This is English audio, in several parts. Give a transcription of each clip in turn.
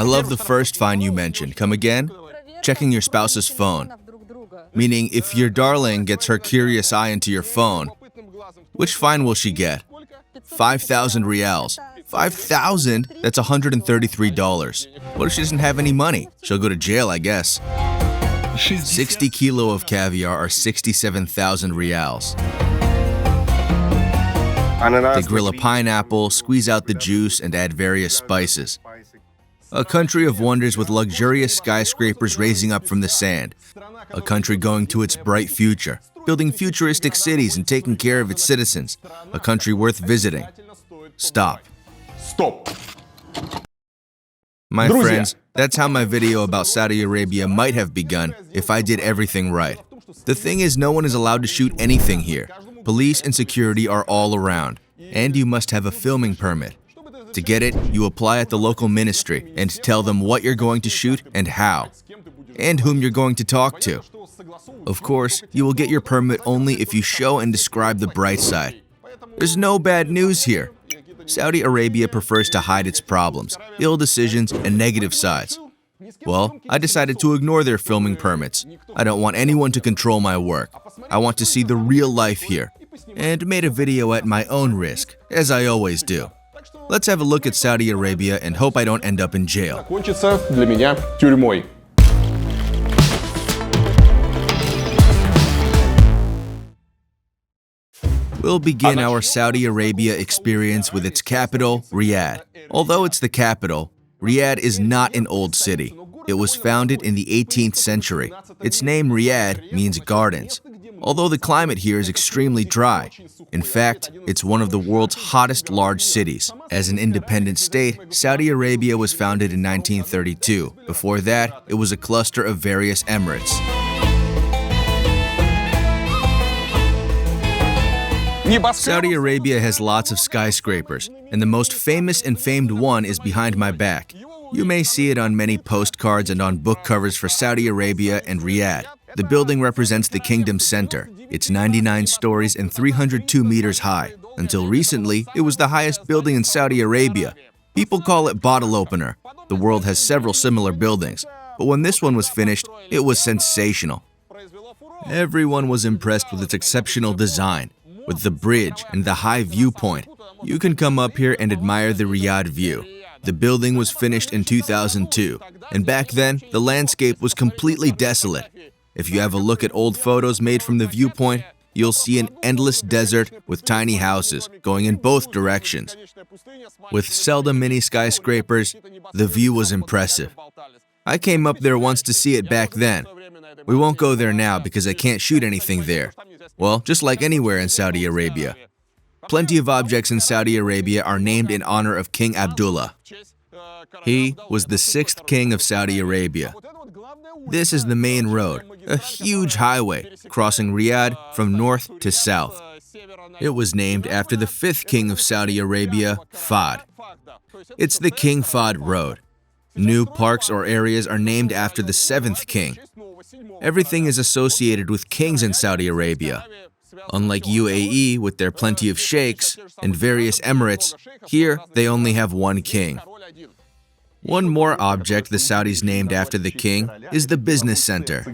love the first fine you mentioned. Come again? Checking your spouse's phone. Meaning, if your darling gets her curious eye into your phone, which fine will she get? 5,000 rials. 5,000? That's $133. What if she doesn't have any money? She'll go to jail, I guess. 60 kilo of caviar are 67,000 rials. They grill a pineapple, squeeze out the juice, and add various spices. A country of wonders with luxurious skyscrapers raising up from the sand. A country going to its bright future, building futuristic cities and taking care of its citizens. A country worth visiting. Stop. My friends, that's how my video about Saudi Arabia might have begun if I did everything right. The thing is, no one is allowed to shoot anything here. Police and security are all around, and you must have a filming permit. To get it, you apply at the local ministry and tell them what you're going to shoot and how, and whom you're going to talk to. Of course, you will get your permit only if you show and describe the bright side. There's no bad news here. Saudi Arabia prefers to hide its problems, ill decisions, and negative sides. Well, I decided to ignore their filming permits. I don't want anyone to control my work. I want to see the real life here, and made a video at my own risk, as I always do. Let's have a look at Saudi Arabia and hope I don't end up in jail. We'll begin our Saudi Arabia experience with its capital, Riyadh. Although it's the capital, Riyadh is not an old city. It was founded in the 18th century. Its name, Riyadh, means gardens. Although the climate here is extremely dry. In fact, it's one of the world's hottest large cities. As an independent state, Saudi Arabia was founded in 1932. Before that, it was a cluster of various emirates. Saudi Arabia has lots of skyscrapers, and the most famous and famed one is behind my back. You may see it on many postcards and on book covers for Saudi Arabia and Riyadh. The building represents the kingdom's center. It's 99 stories and 302 meters high. Until recently, it was the highest building in Saudi Arabia. People call it bottle opener. The world has several similar buildings, but when this one was finished, it was sensational. Everyone was impressed with its exceptional design, with the bridge and the high viewpoint. You can come up here and admire the Riyadh view. The building was finished in 2002, and back then, the landscape was completely desolate. If you have a look at old photos made from the viewpoint, you'll see an endless desert with tiny houses going in both directions. With seldom many skyscrapers, the view was impressive. I came up there once to see it back then. We won't go there now because I can't shoot anything there. Well, just like anywhere in Saudi Arabia. Plenty of objects in Saudi Arabia are named in honor of King Abdullah. He was the 6th king of Saudi Arabia. This is the main road, a huge highway crossing Riyadh from north to south. It was named after the 5th king of Saudi Arabia, Fahd. It's the King Fahd Road. New parks or areas are named after the 7th king. Everything is associated with kings in Saudi Arabia. Unlike UAE with their plenty of sheikhs and various emirates, here they only have one king. One more object the Saudis named after the king is the business center.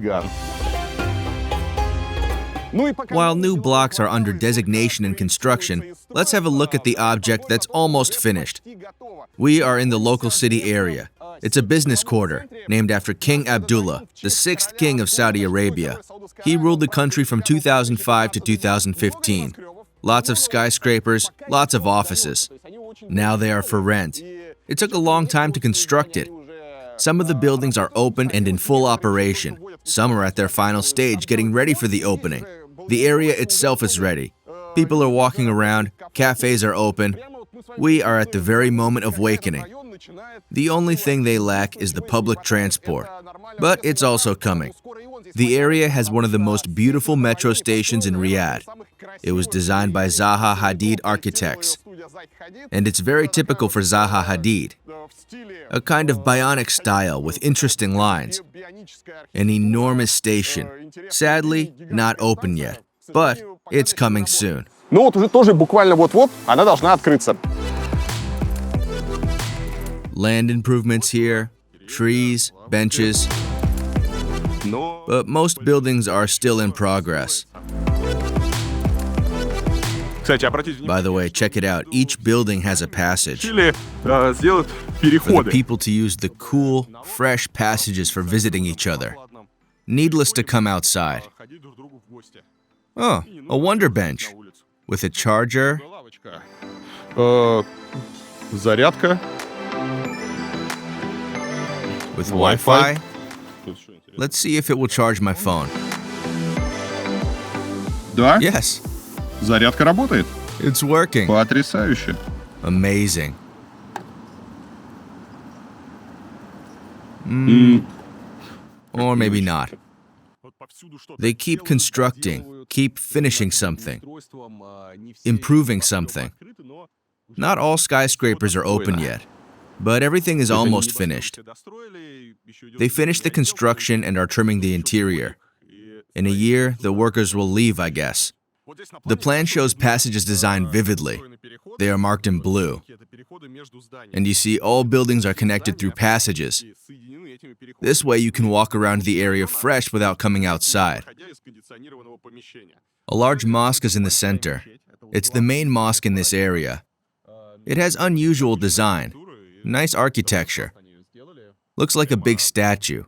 While new blocks are under designation and construction, let's have a look at the object that's almost finished. We are in the local city area. It's a business quarter, named after King Abdullah, the 6th king of Saudi Arabia. He ruled the country from 2005 to 2015. Lots of skyscrapers, lots of offices. Now they are for rent. It took a long time to construct it. Some of the buildings are open and in full operation. Some are at their final stage getting ready for the opening. The area itself is ready. People are walking around, cafes are open. We are at the very moment of awakening. The only thing they lack is the public transport, but it's also coming. The area has one of the most beautiful metro stations in Riyadh. It was designed by Zaha Hadid architects, and it's very typical for Zaha Hadid. A kind of bionic style with interesting lines. An enormous station. Sadly, not open yet, but it's coming soon. Ну вот уже тоже буквально вот-вот она должна открыться. Land improvements here, trees, benches, but most buildings are still in progress. By the way, check it out. Each building has a passage for the people to use the cool, fresh passages for visiting each other. Needless to come outside. Oh, a wonder bench with a charger, Зарядка. with Wi-Fi. Let's see if it will charge my phone. Да, Yes, зарядка работает. it's working. Потрясающе. Amazing. Or maybe not. They keep constructing, keep finishing something, improving something. Not all skyscrapers are open yet, but everything is almost finished. They finished the construction and are trimming the interior. In a year, the workers will leave, I guess. The plan shows passages designed vividly. They are marked in blue. And you see, all buildings are connected through passages. This way you can walk around the area fresh without coming outside. A large mosque is in the center. It's the main mosque in this area. It has unusual design, nice architecture. Looks like a big statue,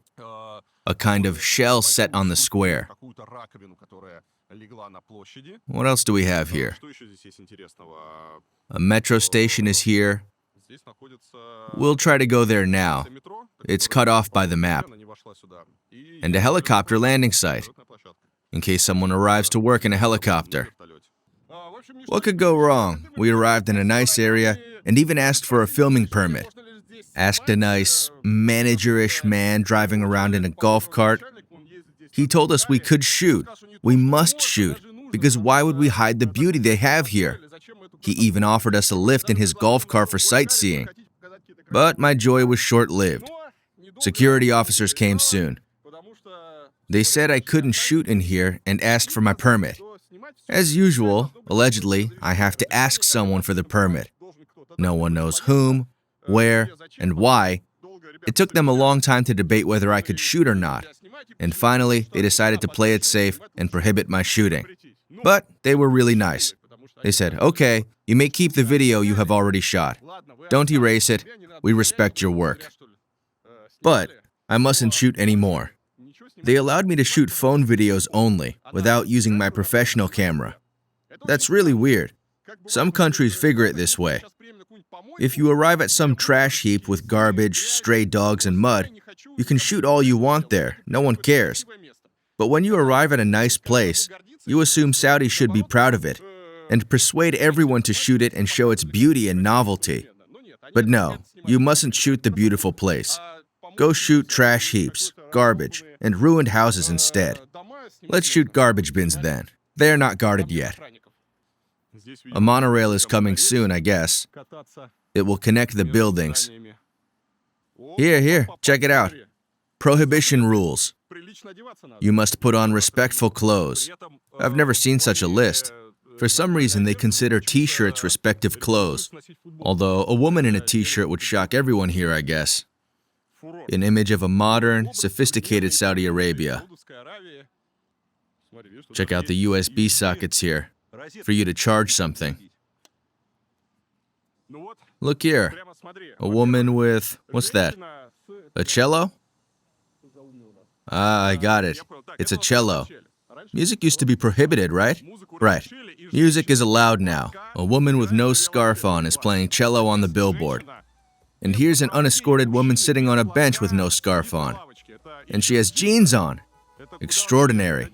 a kind of shell set on the square. What else do we have here? A metro station is here. We'll try to go there now. It's cut off by the map. And a helicopter landing site, in case someone arrives to work in a helicopter. What could go wrong? We arrived in a nice area and even asked for a filming permit. Asked a nice, manager-ish man driving around in a golf cart. He told us we could shoot. We must shoot, because why would we hide the beauty they have here? He even offered us a lift in his golf cart for sightseeing. But my joy was short-lived. Security officers came soon. They said I couldn't shoot in here and asked for my permit. As usual, allegedly, I have to ask someone for the permit. No one knows whom, where, and why. It took them a long time to debate whether I could shoot or not. And finally, they decided to play it safe and prohibit my shooting. But they were really nice. They said, okay, you may keep the video you have already shot. Don't erase it. We respect your work. But I mustn't shoot anymore. They allowed me to shoot phone videos only, without using my professional camera. That's really weird. Some countries figure it this way. If you arrive at some trash heap with garbage, stray dogs, and mud, you can shoot all you want there. No one cares. But when you arrive at a nice place, you assume Saudi should be proud of it, and persuade everyone to shoot it and show its beauty and novelty. But no, you mustn't shoot the beautiful place. Go shoot trash heaps, garbage, and ruined houses instead. Let's shoot garbage bins then. They're not guarded yet. A monorail is coming soon, I guess. It will connect the buildings. Here, check it out. Prohibition rules. You must put on respectful clothes. I've never seen such a list. For some reason, they consider t-shirts respective clothes. Although a woman in a t-shirt would shock everyone here, I guess. An image of a modern, sophisticated Saudi Arabia. Check out the USB sockets here, for you to charge something. Look here, a woman with, what's that? A cello? Ah, I got it. It's a cello. Music used to be prohibited, right? Right. Music is allowed now. A woman with no scarf on is playing cello on the billboard. And here's an unescorted woman sitting on a bench with no scarf on. And she has jeans on. Extraordinary.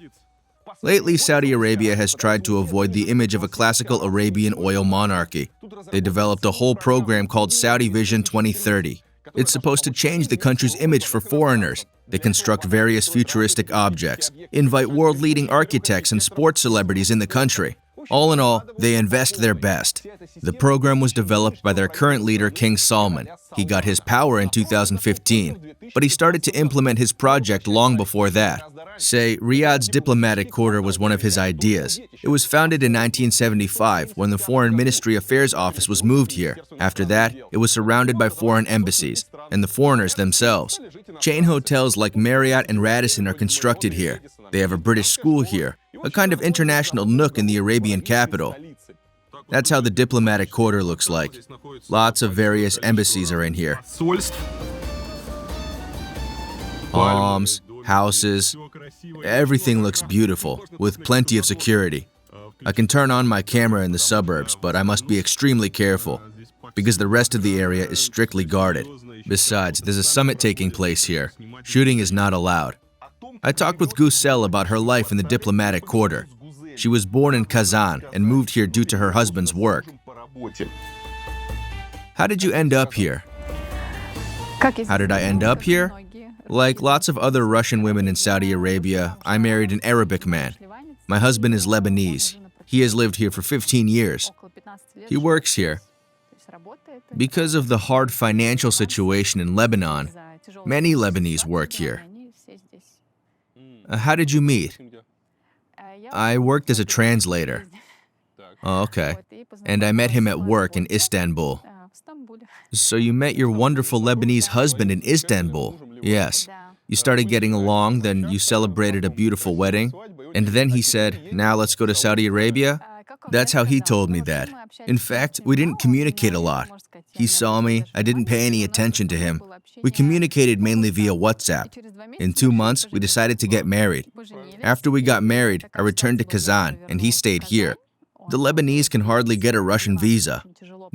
Lately, Saudi Arabia has tried to avoid the image of a classical Arabian oil monarchy. They developed a whole program called Saudi Vision 2030. It's supposed to change the country's image for foreigners. They construct various futuristic objects, invite world-leading architects and sports celebrities in the country. All in all, they invest their best. The program was developed by their current leader, King Salman. He got his power in 2015, but he started to implement his project long before that. Say, Riyadh's diplomatic quarter was one of his ideas. It was founded in 1975 when the Foreign Ministry Affairs Office was moved here. After that, it was surrounded by foreign embassies and the foreigners themselves. Chain hotels like Marriott and Radisson are constructed here. They have a British school here, a kind of international nook in the Arabian capital. That's how the diplomatic quarter looks like. Lots of various embassies are in here. Palms, houses, everything looks beautiful, with plenty of security. I can turn on my camera in the suburbs, but I must be extremely careful, because the rest of the area is strictly guarded. Besides, there's a summit taking place here. Shooting is not allowed. I talked with Gusel about her life in the diplomatic quarter. She was born in Kazan and moved here due to her husband's work. How did you end up here? How did I end up here? Like lots of other Russian women in Saudi Arabia, I married an Arabic man. My husband is Lebanese. He has lived here for 15 years. He works here. Because of the hard financial situation in Lebanon, many Lebanese work here. How did you meet? I worked as a translator. Oh, okay. And I met him at work in Istanbul. So you met your wonderful Lebanese husband in Istanbul? Yes. You started getting along, then you celebrated a beautiful wedding, and then he said, "Now let's go to Saudi Arabia?" That's how he told me that. In fact, we didn't communicate a lot. He saw me, I didn't pay any attention to him. We communicated mainly via WhatsApp. In 2 months, we decided to get married. After we got married, I returned to Kazan, and he stayed here. The Lebanese can hardly get a Russian visa.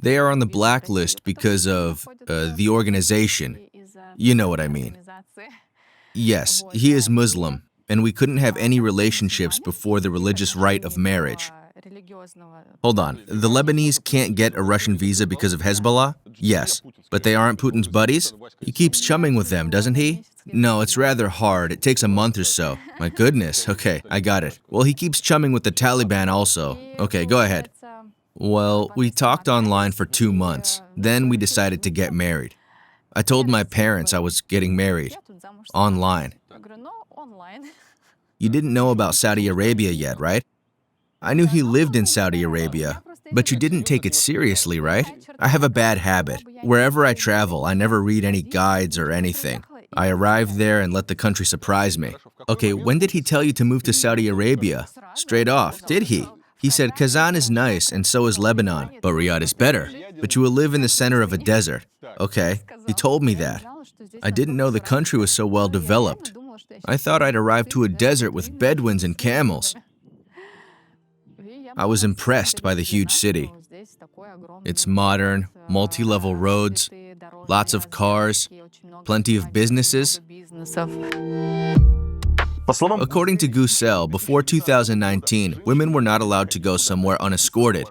They are on the blacklist because of the organization. You know what I mean. Yes, he is Muslim, and we couldn't have any relationships before the religious rite of marriage. Hold on, the Lebanese can't get a Russian visa because of Hezbollah? Yes, but they aren't Putin's buddies? He keeps chumming with them, doesn't he? No, it's rather hard. It takes a month or so. My goodness, okay, I got it. Well, he keeps chumming with the Taliban also. Okay, go ahead. Well, we talked online for 2 months. Then we decided to get married. I told my parents I was getting married. Online. You didn't know about Saudi Arabia yet, right? I knew he lived in Saudi Arabia, but you didn't take it seriously, right? I have a bad habit. Wherever I travel, I never read any guides or anything. I arrive there and let the country surprise me. Okay, when did he tell you to move to Saudi Arabia? Straight off, did he? He said Kazan is nice and so is Lebanon, but Riyadh is better. But you will live in the center of a desert. Okay, he told me that. I didn't know the country was so well developed. I thought I'd arrive to a desert with Bedouins and camels. I was impressed by the huge city. It's modern, multi-level roads, lots of cars, plenty of businesses. According to Gusel, before 2019, women were not allowed to go somewhere unescorted.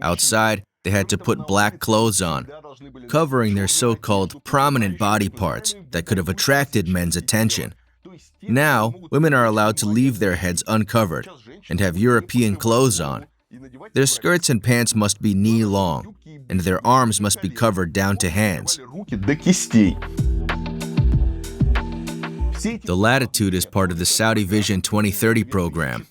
Outside, they had to put black clothes on, covering their so-called prominent body parts that could have attracted men's attention. Now, women are allowed to leave their heads uncovered and have European clothes on. Their skirts and pants must be knee-long, and their arms must be covered down to hands. The latitude is part of the Saudi Vision 2030 program.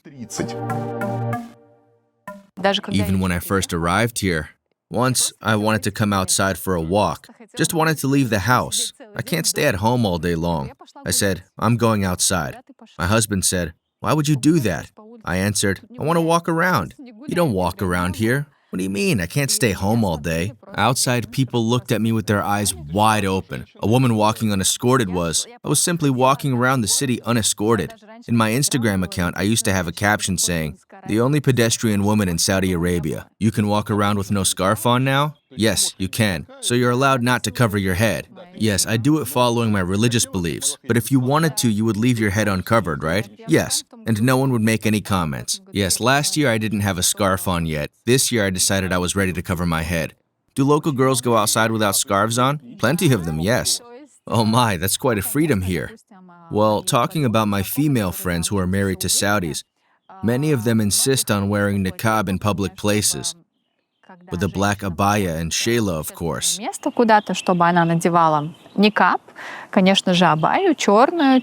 Even when I first arrived here, once I wanted to come outside for a walk, just wanted to leave the house. I can't stay at home all day long. I said, I'm going outside. My husband said, why would you do that? I answered, I want to walk around. You don't walk around here. What do you mean? I can't stay home all day. Outside, people looked at me with their eyes wide open. A woman walking unescorted was. I was simply walking around the city unescorted. In my Instagram account, I used to have a caption saying, the only pedestrian woman in Saudi Arabia. You can walk around with no scarf on now? Yes, you can. So you're allowed not to cover your head. Yes, I do it following my religious beliefs. But if you wanted to, you would leave your head uncovered, right? Yes. And no one would make any comments. Yes, last year I didn't have a scarf on yet. This year I decided I was ready to cover my head. Do local girls go outside without scarves on? Plenty of them, yes. Oh my, that's quite a freedom here. Well, talking about my female friends who are married to Saudis, Many of them insist on wearing niqab in public places, with a black abaya and shayla, of course. Место куда-то, чтобы она надевала никап, конечно же, абаю черную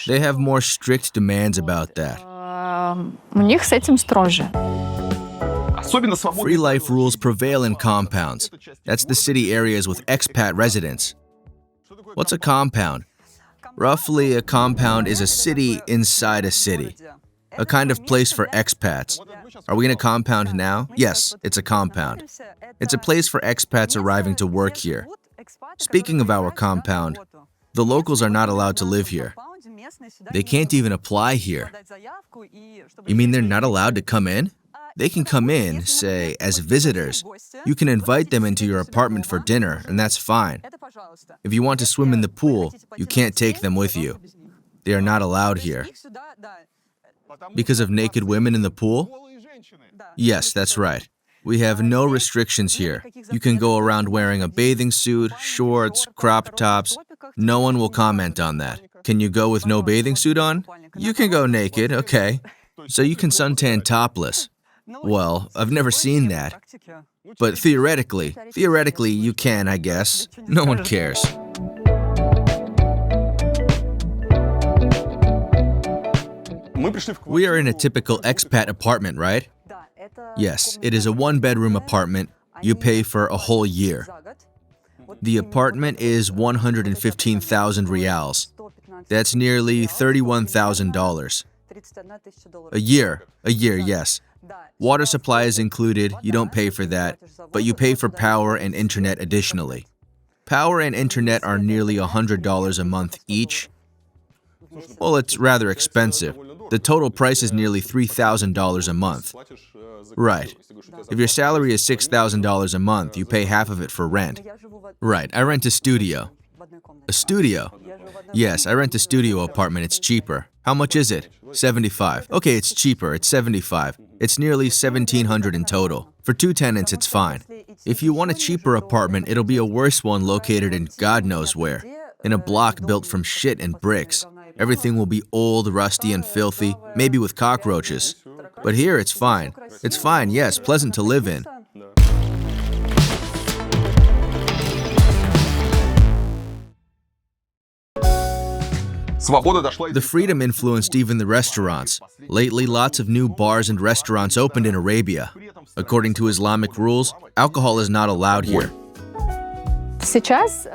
They have more strict demands about that. У них с этим строже. Free life rules prevail in compounds. That's the city areas with expat residents. What's a compound? Roughly, a compound is a city inside a city. A kind of place for expats. Are we in a compound now? Yes, it's a compound. It's a place for expats arriving to work here. Speaking of our compound, the locals are not allowed to live here. They can't even apply here. You mean they're not allowed to come in? They can come in, say, as visitors. You can invite them into your apartment for dinner, and that's fine. If you want to swim in the pool, you can't take them with you. They are not allowed here. Because of naked women in the pool? Yes, that's right. We have no restrictions here. You can go around wearing a bathing suit, shorts, crop tops. No one will comment on that. Can you go with no bathing suit on? You can go naked, okay. So you can suntan topless. Well, I've never seen that. But theoretically, you can, I guess. No one cares. We are in a typical expat apartment, right? Yes, it is a one-bedroom apartment. You pay for a whole year. The apartment is 115,000 reals. That's nearly $31,000. A year, yes. Water supply is included, you don't pay for that, but you pay for power and internet additionally. Power and internet are nearly $100 a month each. Well, it's rather expensive. The total price is nearly $3,000 a month. Right. If your salary is $6,000 a month, you pay half of it for rent. Right, I rent a studio. A studio? Yes, I rent a studio apartment, it's cheaper. How much is it? 75. Okay, it's cheaper, it's 75. It's nearly 1,700 in total. For 2 tenants, it's fine. If you want a cheaper apartment, it'll be a worse one located in God knows where. In a block built from shit and bricks. Everything will be old, rusty, and filthy, maybe with cockroaches. But here, it's fine. It's fine, yes, pleasant to live in. The freedom influenced even the restaurants. Lately, lots of new bars and restaurants opened in Arabia. According to Islamic rules, alcohol is not allowed here.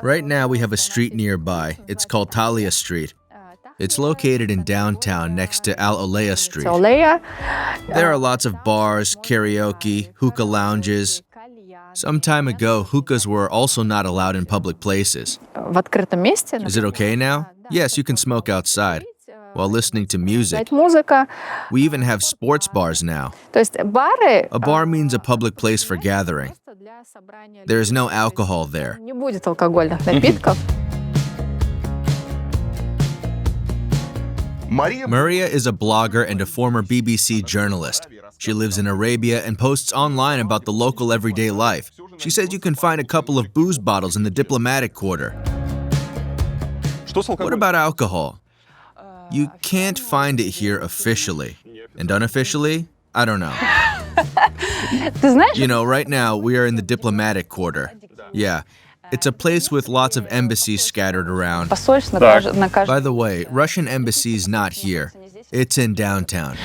Right now, we have a street nearby. It's called Talia Street. It's located in downtown next to Al Olea Street. There are lots of bars, karaoke, hookah lounges. Some time ago, hookahs were also not allowed in public places. Is it okay now? Yes, you can smoke outside while listening to music. We even have sports bars now. A bar means a public place for gathering. There is no alcohol there. Maria is a blogger and a former BBC journalist. She lives in Arabia and posts online about the local everyday life. She says you can find a couple of booze bottles in the diplomatic quarter. What about alcohol? You can't find it here officially. And unofficially? I don't know. You know, right now we are in the diplomatic quarter. Yeah. It's a place with lots of embassies scattered around. By the way, Russian embassy's not here. It's in downtown.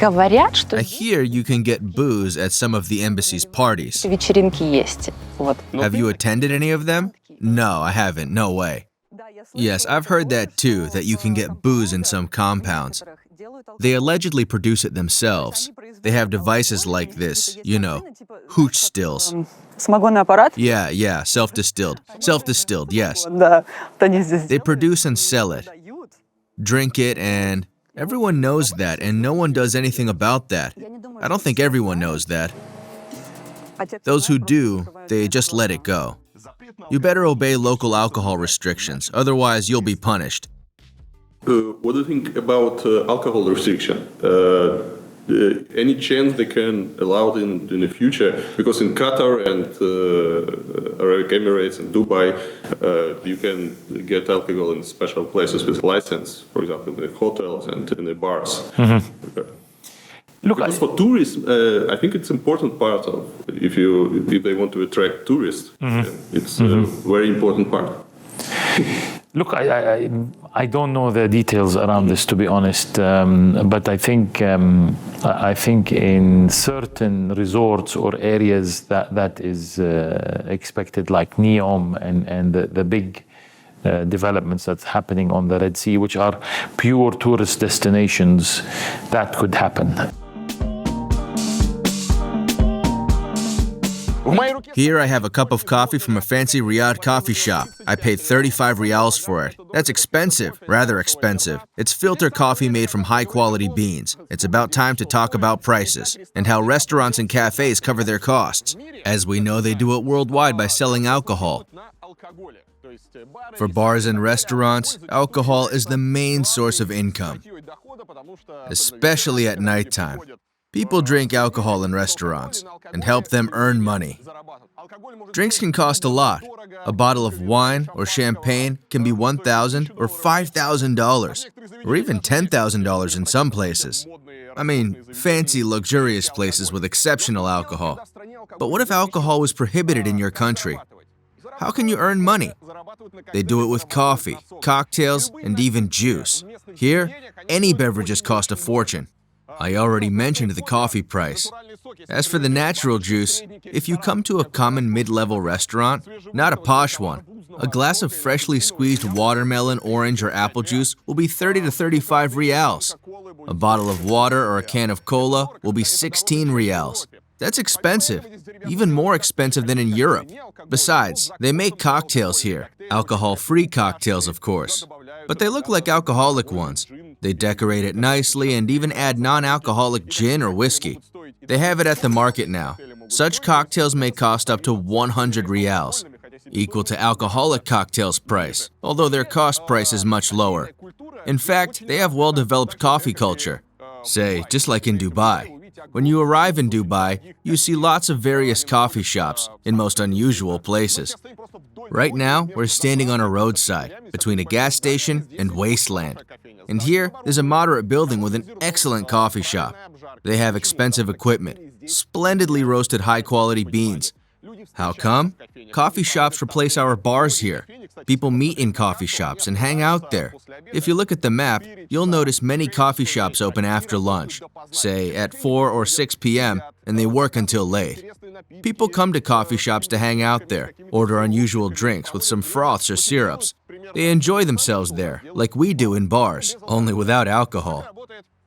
I hear you can get booze at some of the embassy's parties. Have you attended any of them? No, I haven't. No way. Yes, I've heard that too, that you can get booze in some compounds. They allegedly produce it themselves. They have devices like this, you know, hooch stills. Yeah, self-distilled. Self-distilled, yes. They produce and sell it. Drink it, and everyone knows that, and no one does anything about that. I don't think everyone knows that. Those who do, they just let it go. You better obey local alcohol restrictions, otherwise you'll be punished. What do you think about alcohol restriction? Any chance they can allow it in the future? Because in Qatar and Arabic Emirates and Dubai, you can get alcohol in special places with license, for example, in the hotels and in the bars. Look, Because for tourists, I think it's important part of if they want to attract tourists. It's a very important part. Look, I don't know the details around this, to be honest, but I think in certain resorts or areas that is expected, like Neom and the big developments that's happening on the Red Sea, which are pure tourist destinations, that could happen. Here I have a cup of coffee from a fancy Riyadh coffee shop. I paid 35 riyals for it. That's expensive, rather expensive. It's filter coffee made from high-quality beans. It's about time to talk about prices and how restaurants and cafes cover their costs. As we know, they do it worldwide by selling alcohol. For bars and restaurants, alcohol is the main source of income, especially at nighttime. People drink alcohol in restaurants and help them earn money. Drinks can cost a lot. A bottle of wine or champagne can be $1,000 or $5,000, or even $10,000 in some places. I mean, fancy, luxurious places with exceptional alcohol. But what if alcohol was prohibited in your country? How can you earn money? They do it with coffee, cocktails, and even juice. Here, any beverages cost a fortune. I already mentioned the coffee price. As for the natural juice, if you come to a common mid-level restaurant, not a posh one, a glass of freshly squeezed watermelon, orange, or apple juice will be 30 to 35 riyals. A bottle of water or a can of cola will be 16 riyals. That's expensive, even more expensive than in Europe. Besides, they make cocktails here, alcohol-free cocktails, of course. But they look like alcoholic ones. They decorate it nicely and even add non-alcoholic gin or whiskey. They have it at the market now. Such cocktails may cost up to 100 riyals, equal to alcoholic cocktails price, although their cost price is much lower. In fact, they have well-developed coffee culture, say, just like in Dubai. When you arrive in Dubai, you see lots of various coffee shops in most unusual places. Right now, we're standing on a roadside between a gas station and wasteland. And here, there's a moderate building with an excellent coffee shop. They have expensive equipment, splendidly roasted high-quality beans. How come? Coffee shops replace our bars here. People meet in coffee shops and hang out there. If you look at the map, you'll notice many coffee shops open after lunch, say at 4 or 6 p.m., and they work until late. People come to coffee shops to hang out there, order unusual drinks with some froths or syrups. They enjoy themselves there, like we do in bars, only without alcohol.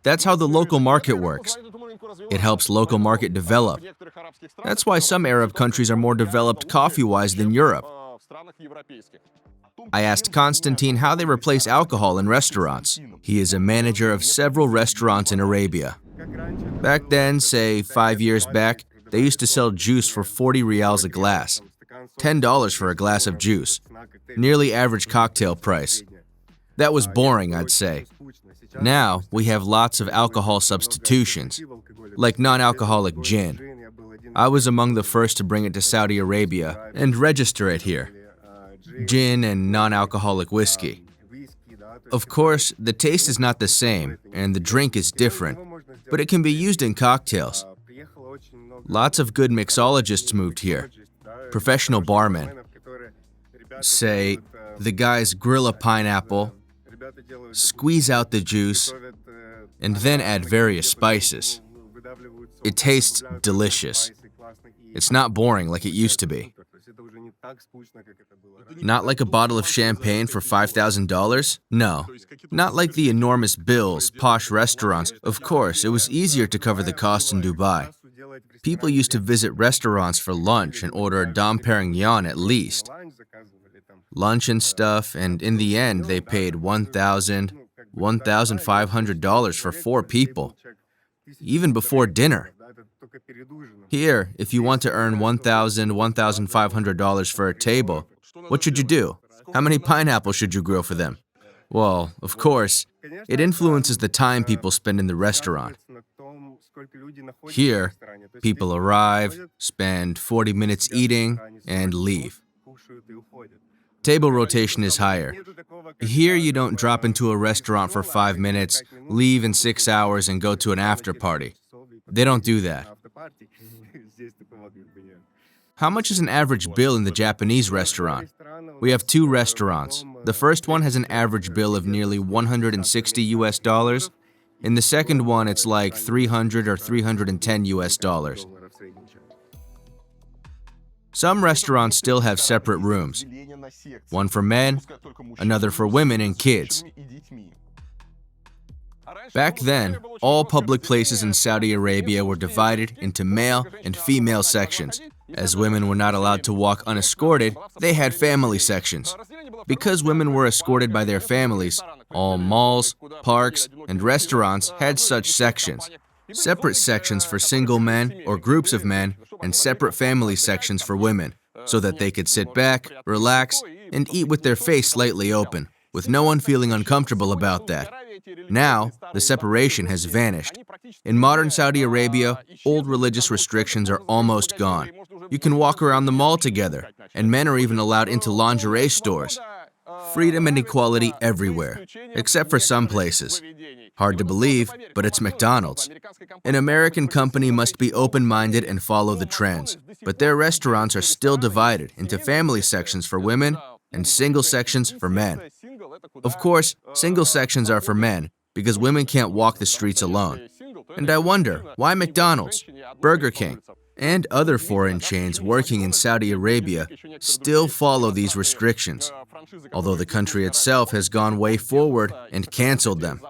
That's how the local market works. It helps local market develop. That's why some Arab countries are more developed coffee-wise than Europe. I asked Konstantin how they replace alcohol in restaurants. He is a manager of several restaurants in Arabia. Back then, say 5 years back, they used to sell juice for 40 riyals a glass, $10 for a glass of juice, nearly average cocktail price. That was boring, I'd say. Now, we have lots of alcohol substitutions, like non-alcoholic gin. I was among the first to bring it to Saudi Arabia and register it here. Gin and non-alcoholic whiskey. Of course, the taste is not the same and the drink is different, but it can be used in cocktails. Lots of good mixologists moved here, professional barmen. Say, the guys grill a pineapple, squeeze out the juice, and then add various spices. It tastes delicious. It's not boring like it used to be. Not like a bottle of champagne for $5,000? No. Not like the enormous bills, posh restaurants. Of course, it was easier to cover the costs in Dubai. People used to visit restaurants for lunch and order a Dom Perignon at least. Lunch and stuff, and in the end, they paid $1,000, $1,500 for 4 people, even before dinner. Here, if you want to earn $1,000, $1,500 for a table, what should you do? How many pineapples should you grill for them? Well, of course, it influences the time people spend in the restaurant. Here, people arrive, spend 40 minutes eating, and leave. Table rotation is higher. Here, you don't drop into a restaurant for 5 minutes, leave in 6 hours, and go to an after party. They don't do that. How much is an average bill in the Japanese restaurant? We have two restaurants. The first one has an average bill of nearly 160 US dollars. In the second one, it's like 300 or 310 US dollars. Some restaurants still have separate rooms. One for men, another for women and kids. Back then, all public places in Saudi Arabia were divided into male and female sections. As women were not allowed to walk unescorted, they had family sections. Because women were escorted by their families, all malls, parks, and restaurants had such sections. Separate sections for single men or groups of men, and separate family sections for women, so that they could sit back, relax, and eat with their face slightly open, with no one feeling uncomfortable about that. Now, the separation has vanished. In modern Saudi Arabia, old religious restrictions are almost gone. You can walk around the mall together, and men are even allowed into lingerie stores. Freedom and equality everywhere, except for some places. Hard to believe, but it's McDonald's. An American company must be open-minded and follow the trends, but their restaurants are still divided into family sections for women and single sections for men. Of course, single sections are for men, because women can't walk the streets alone. And I wonder, why McDonald's, Burger King, and other foreign chains working in Saudi Arabia still follow these restrictions, although the country itself has gone way forward and canceled them.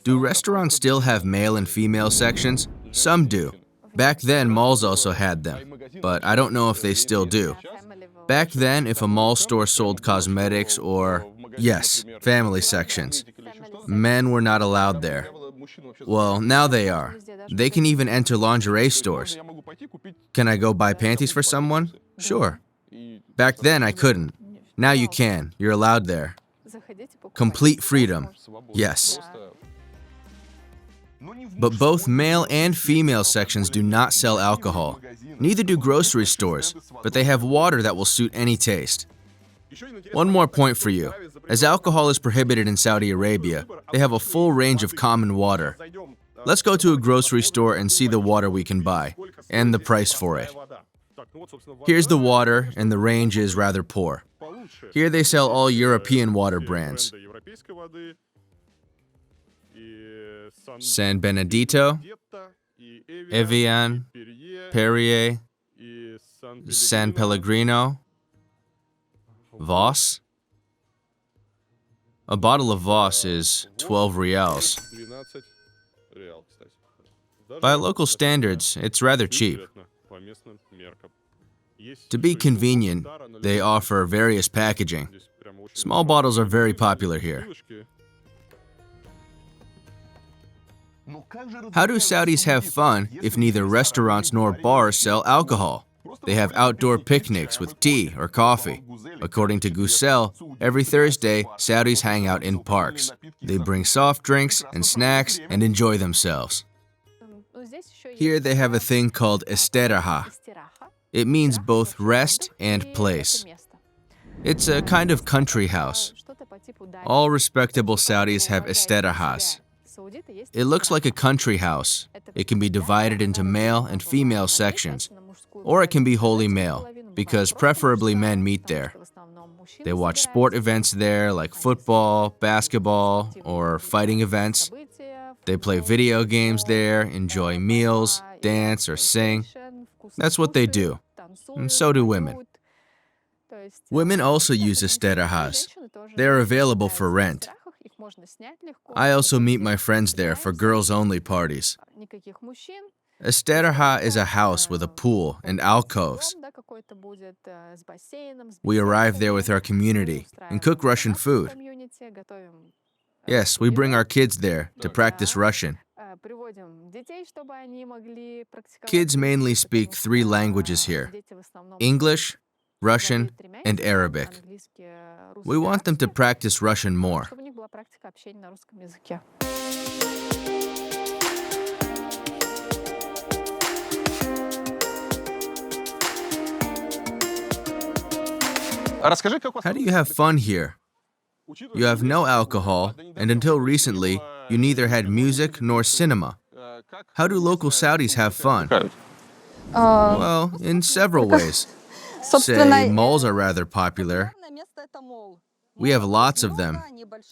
Do restaurants still have male and female sections? Some do. Back then, malls also had them, but I don't know if they still do. Back then, if a mall store sold cosmetics or, yes, family sections, men were not allowed there. Well, now they are. They can even enter lingerie stores. Can I go buy panties for someone? Sure. Back then, I couldn't. Now you can. You're allowed there. Complete freedom. Yes. But both male and female sections do not sell alcohol. Neither do grocery stores, but they have water that will suit any taste. One more point for you. As alcohol is prohibited in Saudi Arabia, they have a full range of common water. Let's go to a grocery store and see the water we can buy, and the price for it. Here's the water, and the range is rather poor. Here they sell all European water brands. San Benedito, Evian, Perrier, San Pellegrino, Voss. A bottle of Voss is 12 reals. By local standards, it's rather cheap. To be convenient, they offer various packaging. Small bottles are very popular here. How do Saudis have fun if neither restaurants nor bars sell alcohol? They have outdoor picnics with tea or coffee. According to Gusel, every Thursday, Saudis hang out in parks. They bring soft drinks and snacks and enjoy themselves. Here they have a thing called istiraha. It means both rest and place. It's a kind of country house. All respectable Saudis have istirahas. It looks like a country house. It can be divided into male and female sections, or it can be wholly male, because preferably men meet there. They watch sport events there like football, basketball, or fighting events. They play video games there, enjoy meals, dance, or sing. That's what they do. And so do women. Women also use istirahas. They are available for rent. I also meet my friends there for girls-only parties. Istiraha is a house with a pool and alcoves. We arrive there with our community and cook Russian food. Yes, we bring our kids there to practice Russian. Kids mainly speak 3 languages here: English, Russian, and Arabic. We want them to practice Russian more. Расскажи, как у вас... How do you have fun here? You have no alcohol, and until recently, you neither had music nor cinema. How do local Saudis have fun? Well, in several ways. Say, malls are rather popular. We have lots of them,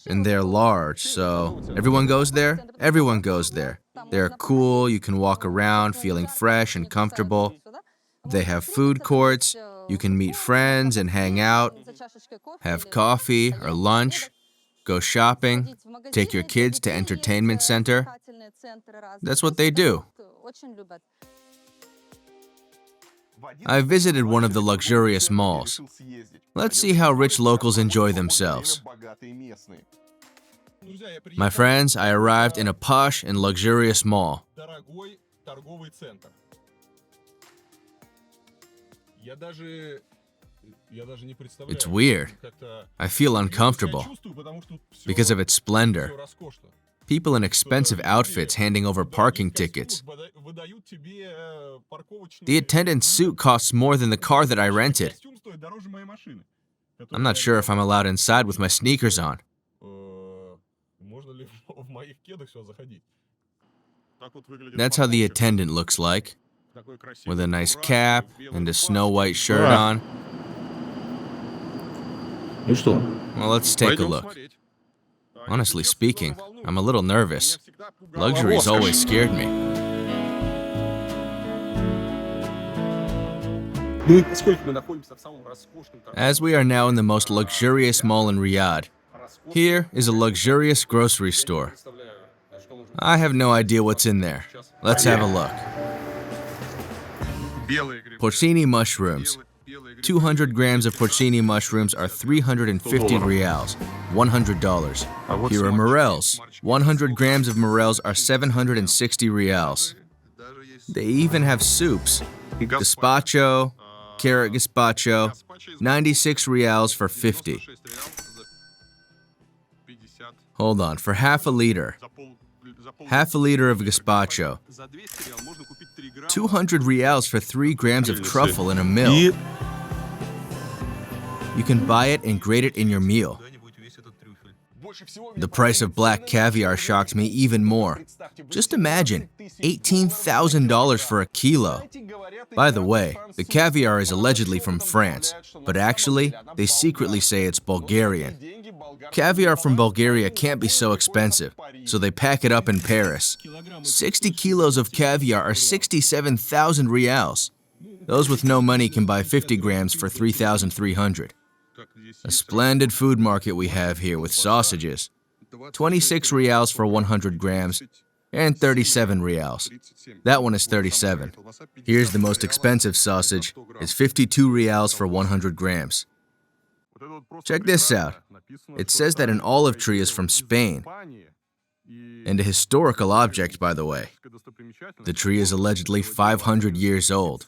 and they're large, so everyone goes there? Everyone goes there. They're cool, you can walk around feeling fresh and comfortable. They have food courts, you can meet friends and hang out, have coffee or lunch, go shopping, take your kids to entertainment center. That's what they do. I visited one of the luxurious malls. Let's see how rich locals enjoy themselves. My friends, I arrived in a posh and luxurious mall. It's weird. I feel uncomfortable because of its splendor. People in expensive outfits handing over parking tickets. The attendant's suit costs more than the car that I rented. I'm not sure if I'm allowed inside with my sneakers on. That's how the attendant looks like, with a nice cap and a snow-white shirt on. Well, let's take a look. Honestly speaking, I'm a little nervous. Luxury's always scared me. As we are now in the most luxurious mall in Riyadh, here is a luxurious grocery store. I have no idea what's in there. Let's have a look. Porcini mushrooms. 200 grams of porcini mushrooms are 350 rials, $100. Here are morels. 100 grams of morels are 760 rials. They even have soups. Gazpacho, carrot gazpacho, 96 rials for 50. Hold on, for half a liter. Half a liter of gazpacho. 200 rials for 3 grams of truffle in a mill. You can buy it and grate it in your meal. The price of black caviar shocked me even more. Just imagine, $18,000 for a kilo. By the way, the caviar is allegedly from France, but actually, they secretly say it's Bulgarian. Caviar from Bulgaria can't be so expensive, so they pack it up in Paris. 60 kilos of caviar are 67,000 rials. Those with no money can buy 50 grams for 3,300. A splendid food market we have here with sausages. 26 rials for 100 grams and 37 rials. That one is 37. Here's the most expensive sausage. It's 52 rials for 100 grams. Check this out. It says that an olive tree is from Spain. And a historical object, by the way. The tree is allegedly 500 years old.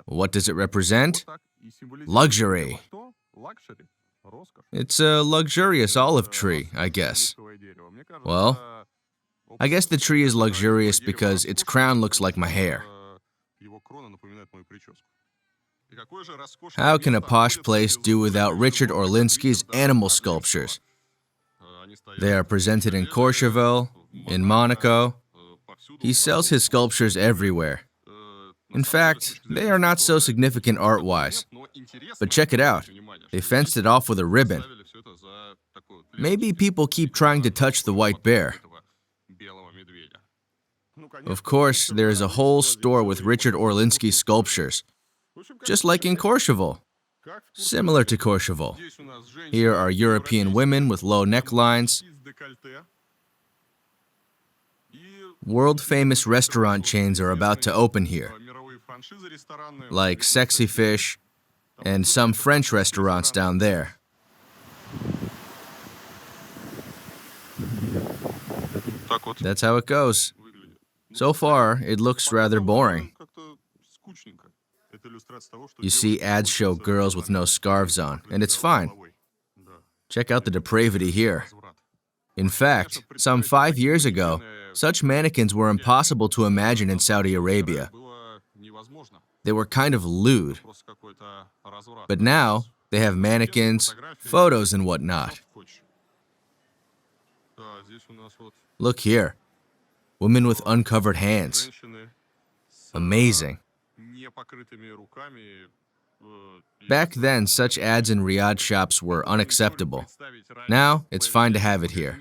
What does it represent? Luxury. It's a luxurious olive tree, I guess. Well, I guess the tree is luxurious because its crown looks like my hair. How can a posh place do without Richard Orlinski's animal sculptures? They are presented in Courchevel, in Monaco. He sells his sculptures everywhere. In fact, they are not so significant art-wise. But check it out. They fenced it off with a ribbon. Maybe people keep trying to touch the white bear. Of course, there is a whole store with Richard Orlinski sculptures, just like in Courchevel. Similar to Courchevel. Here are European women with low necklines. World-famous restaurant chains are about to open here, like Sexy Fish and some French restaurants down there. That's how it goes. So far, it looks rather boring. You see, ads show girls with no scarves on, and it's fine. Check out the depravity here. In fact, some 5 years ago, such mannequins were impossible to imagine in Saudi Arabia. They were kind of lewd. But now, they have mannequins, photos, and whatnot. Look here. Women with uncovered hands. Amazing. Back then, such ads in Riyadh shops were unacceptable. Now, it's fine to have it here.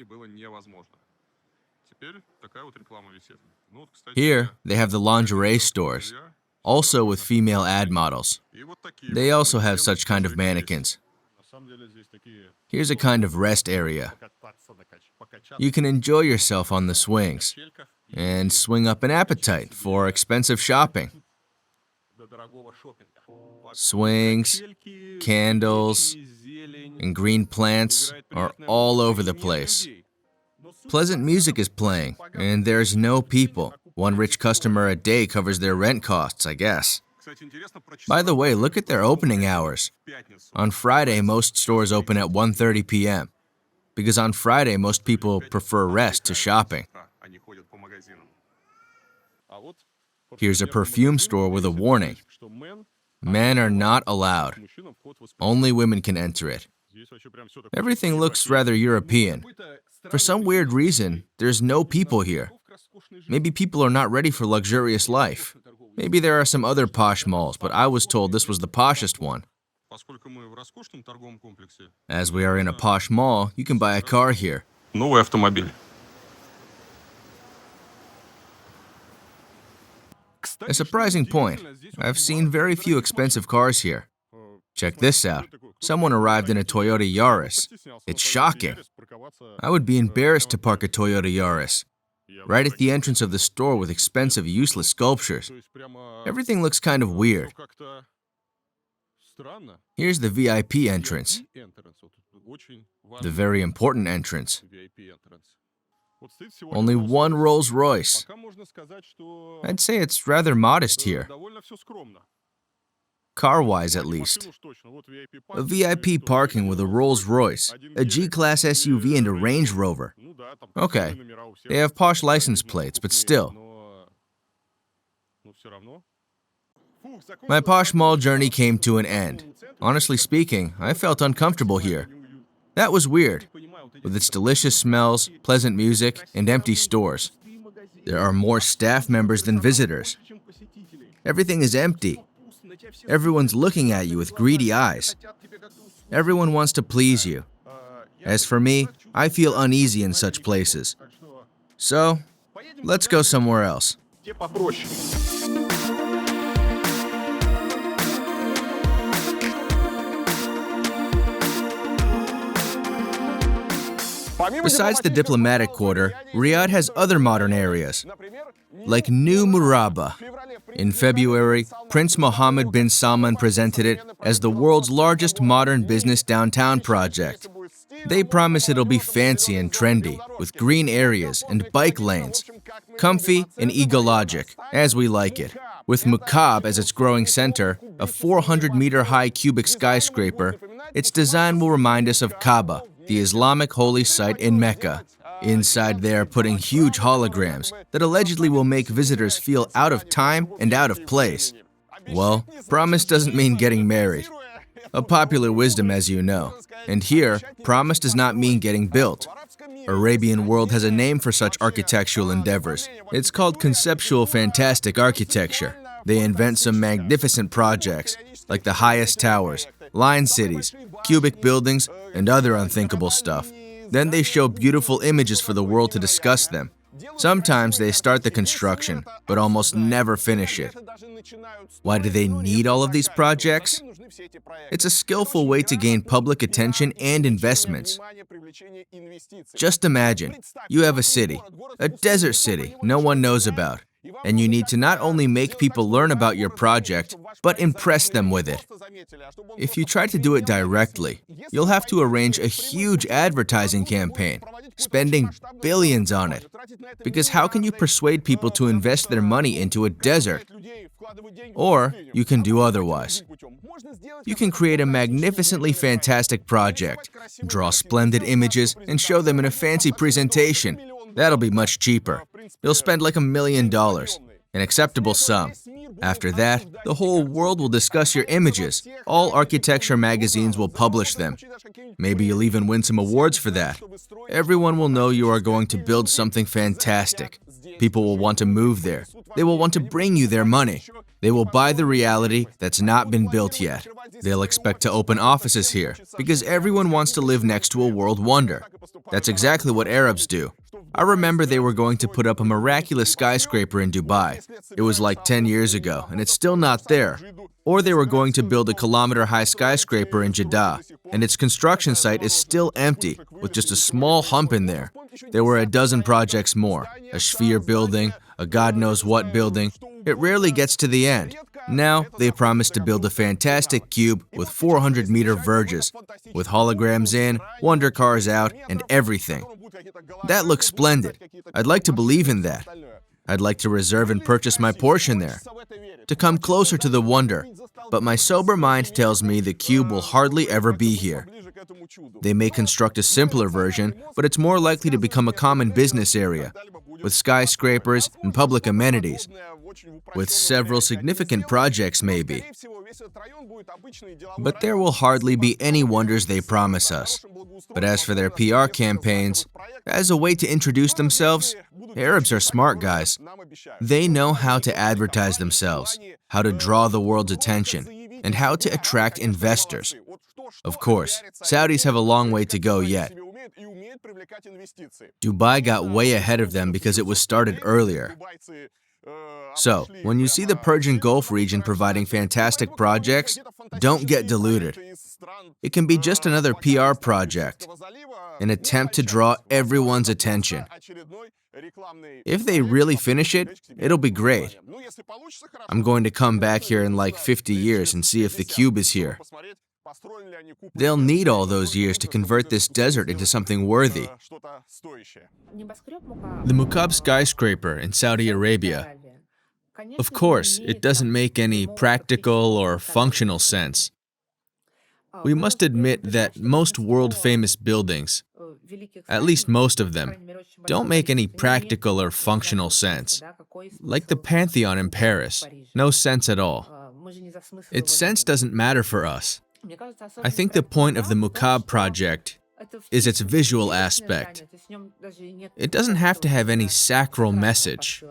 Here, they have the lingerie stores, also with female ad models. They also have such kind of mannequins. Here's a kind of rest area. You can enjoy yourself on the swings and swing up an appetite for expensive shopping. Swings, candles, and green plants are all over the place. Pleasant music is playing, and there's no people. One rich customer a day covers their rent costs, I guess. By the way, look at their opening hours. On Friday, most stores open at 1:30 p.m. because on Friday, most people prefer rest to shopping. Here's a perfume store with a warning. Men are not allowed. Only women can enter it. Everything looks rather European. For some weird reason, there's no people here. Maybe people are not ready for luxurious life. Maybe there are some other posh malls, but I was told this was the poshest one. As we are in a posh mall, you can buy a car here. Новый автомобиль. A surprising point. I've seen very few expensive cars here. Check this out. Someone arrived in a Toyota Yaris. It's shocking. I would be embarrassed to park a Toyota Yaris right at the entrance of the store with expensive, useless sculptures. Everything looks kind of weird. Here's the VIP entrance. The very important entrance. Only one Rolls Royce. I'd say it's rather modest here. Car-wise, at least. A VIP parking with a Rolls Royce, a G-Class SUV, and a Range Rover. Okay, they have posh license plates, but still. My posh mall journey came to an end. Honestly speaking, I felt uncomfortable here. That was weird, with its delicious smells, pleasant music, and empty stores. There are more staff members than visitors. Everything is empty. Everyone's looking at you with greedy eyes. Everyone wants to please you. As for me, I feel uneasy in such places. So, let's go somewhere else. Besides the diplomatic quarter, Riyadh has other modern areas, like New Murabba. In February, Prince Mohammed bin Salman presented it as the world's largest modern business downtown project. They promise it'll be fancy and trendy, with green areas and bike lanes, comfy and ecologic, as we like it. With Mukaab as its growing center, a 400-meter-high cubic skyscraper, its design will remind us of Kaaba, the Islamic holy site in Mecca. Inside they are putting huge holograms that allegedly will make visitors feel out of time and out of place. Well, promise doesn't mean getting married. A popular wisdom, as you know. And here, promise does not mean getting built. Arabian world has a name for such architectural endeavors. It's called conceptual fantastic architecture. They invent some magnificent projects, like the highest towers, line cities, cubic buildings, and other unthinkable stuff. Then they show beautiful images for the world to discuss them. Sometimes they start the construction, but almost never finish it. Why do they need all of these projects? It's a skillful way to gain public attention and investments. Just imagine, you have a city, a desert city no one knows about, and you need to not only make people learn about your project, but impress them with it. If you try to do it directly, you'll have to arrange a huge advertising campaign, spending billions on it. Because how can you persuade people to invest their money into a desert? Or you can do otherwise. You can create a magnificently fantastic project, draw splendid images, and show them in a fancy presentation. That'll be much cheaper. You'll spend like $1 million. an acceptable sum. After that, the whole world will discuss your images. All architecture magazines will publish them. Maybe you'll even win some awards for that. Everyone will know you are going to build something fantastic. People will want to move there. They will want to bring you their money. They will buy the reality that's not been built yet. They'll expect to open offices here because everyone wants to live next to a world wonder. That's exactly what Arabs do. I remember they were going to put up a miraculous skyscraper in Dubai. It was like 10 years ago, and it's still not there. Or they were going to build a kilometer-high skyscraper in Jeddah, and its construction site is still empty, with just a small hump in there. There were a dozen projects more, a sphere building, a God-knows-what building. It rarely gets to the end. Now, they promise to build a fantastic cube with 400-meter verges, with holograms in, wonder cars out, and everything. That looks splendid. I'd like to believe in that. I'd like to reserve and purchase my portion there, to come closer to the wonder. But my sober mind tells me the cube will hardly ever be here. They may construct a simpler version, but it's more likely to become a common business area, with skyscrapers and public amenities, with several significant projects maybe. But there will hardly be any wonders they promise us. But as for their PR campaigns, as a way to introduce themselves, Arabs are smart guys. They know how to advertise themselves, how to draw the world's attention, and how to attract investors. Of course, Saudis have a long way to go yet. Dubai got way ahead of them because it was started earlier. So, when you see the Persian Gulf region providing fantastic projects, don't get deluded. It can be just another PR project, an attempt to draw everyone's attention. If they really finish it, it'll be great. I'm going to come back here in like 50 years and see if the cube is here. They'll need all those years to convert this desert into something worthy. The Muqab skyscraper in Saudi Arabia. Of course, it doesn't make any practical or functional sense. We must admit that most world-famous buildings, at least most of them, don't make any practical or functional sense. Like the Pantheon in Paris, no sense at all. Its sense doesn't matter for us. I think the point of the Muqab project is its visual aspect. It doesn't have to have any sacral message.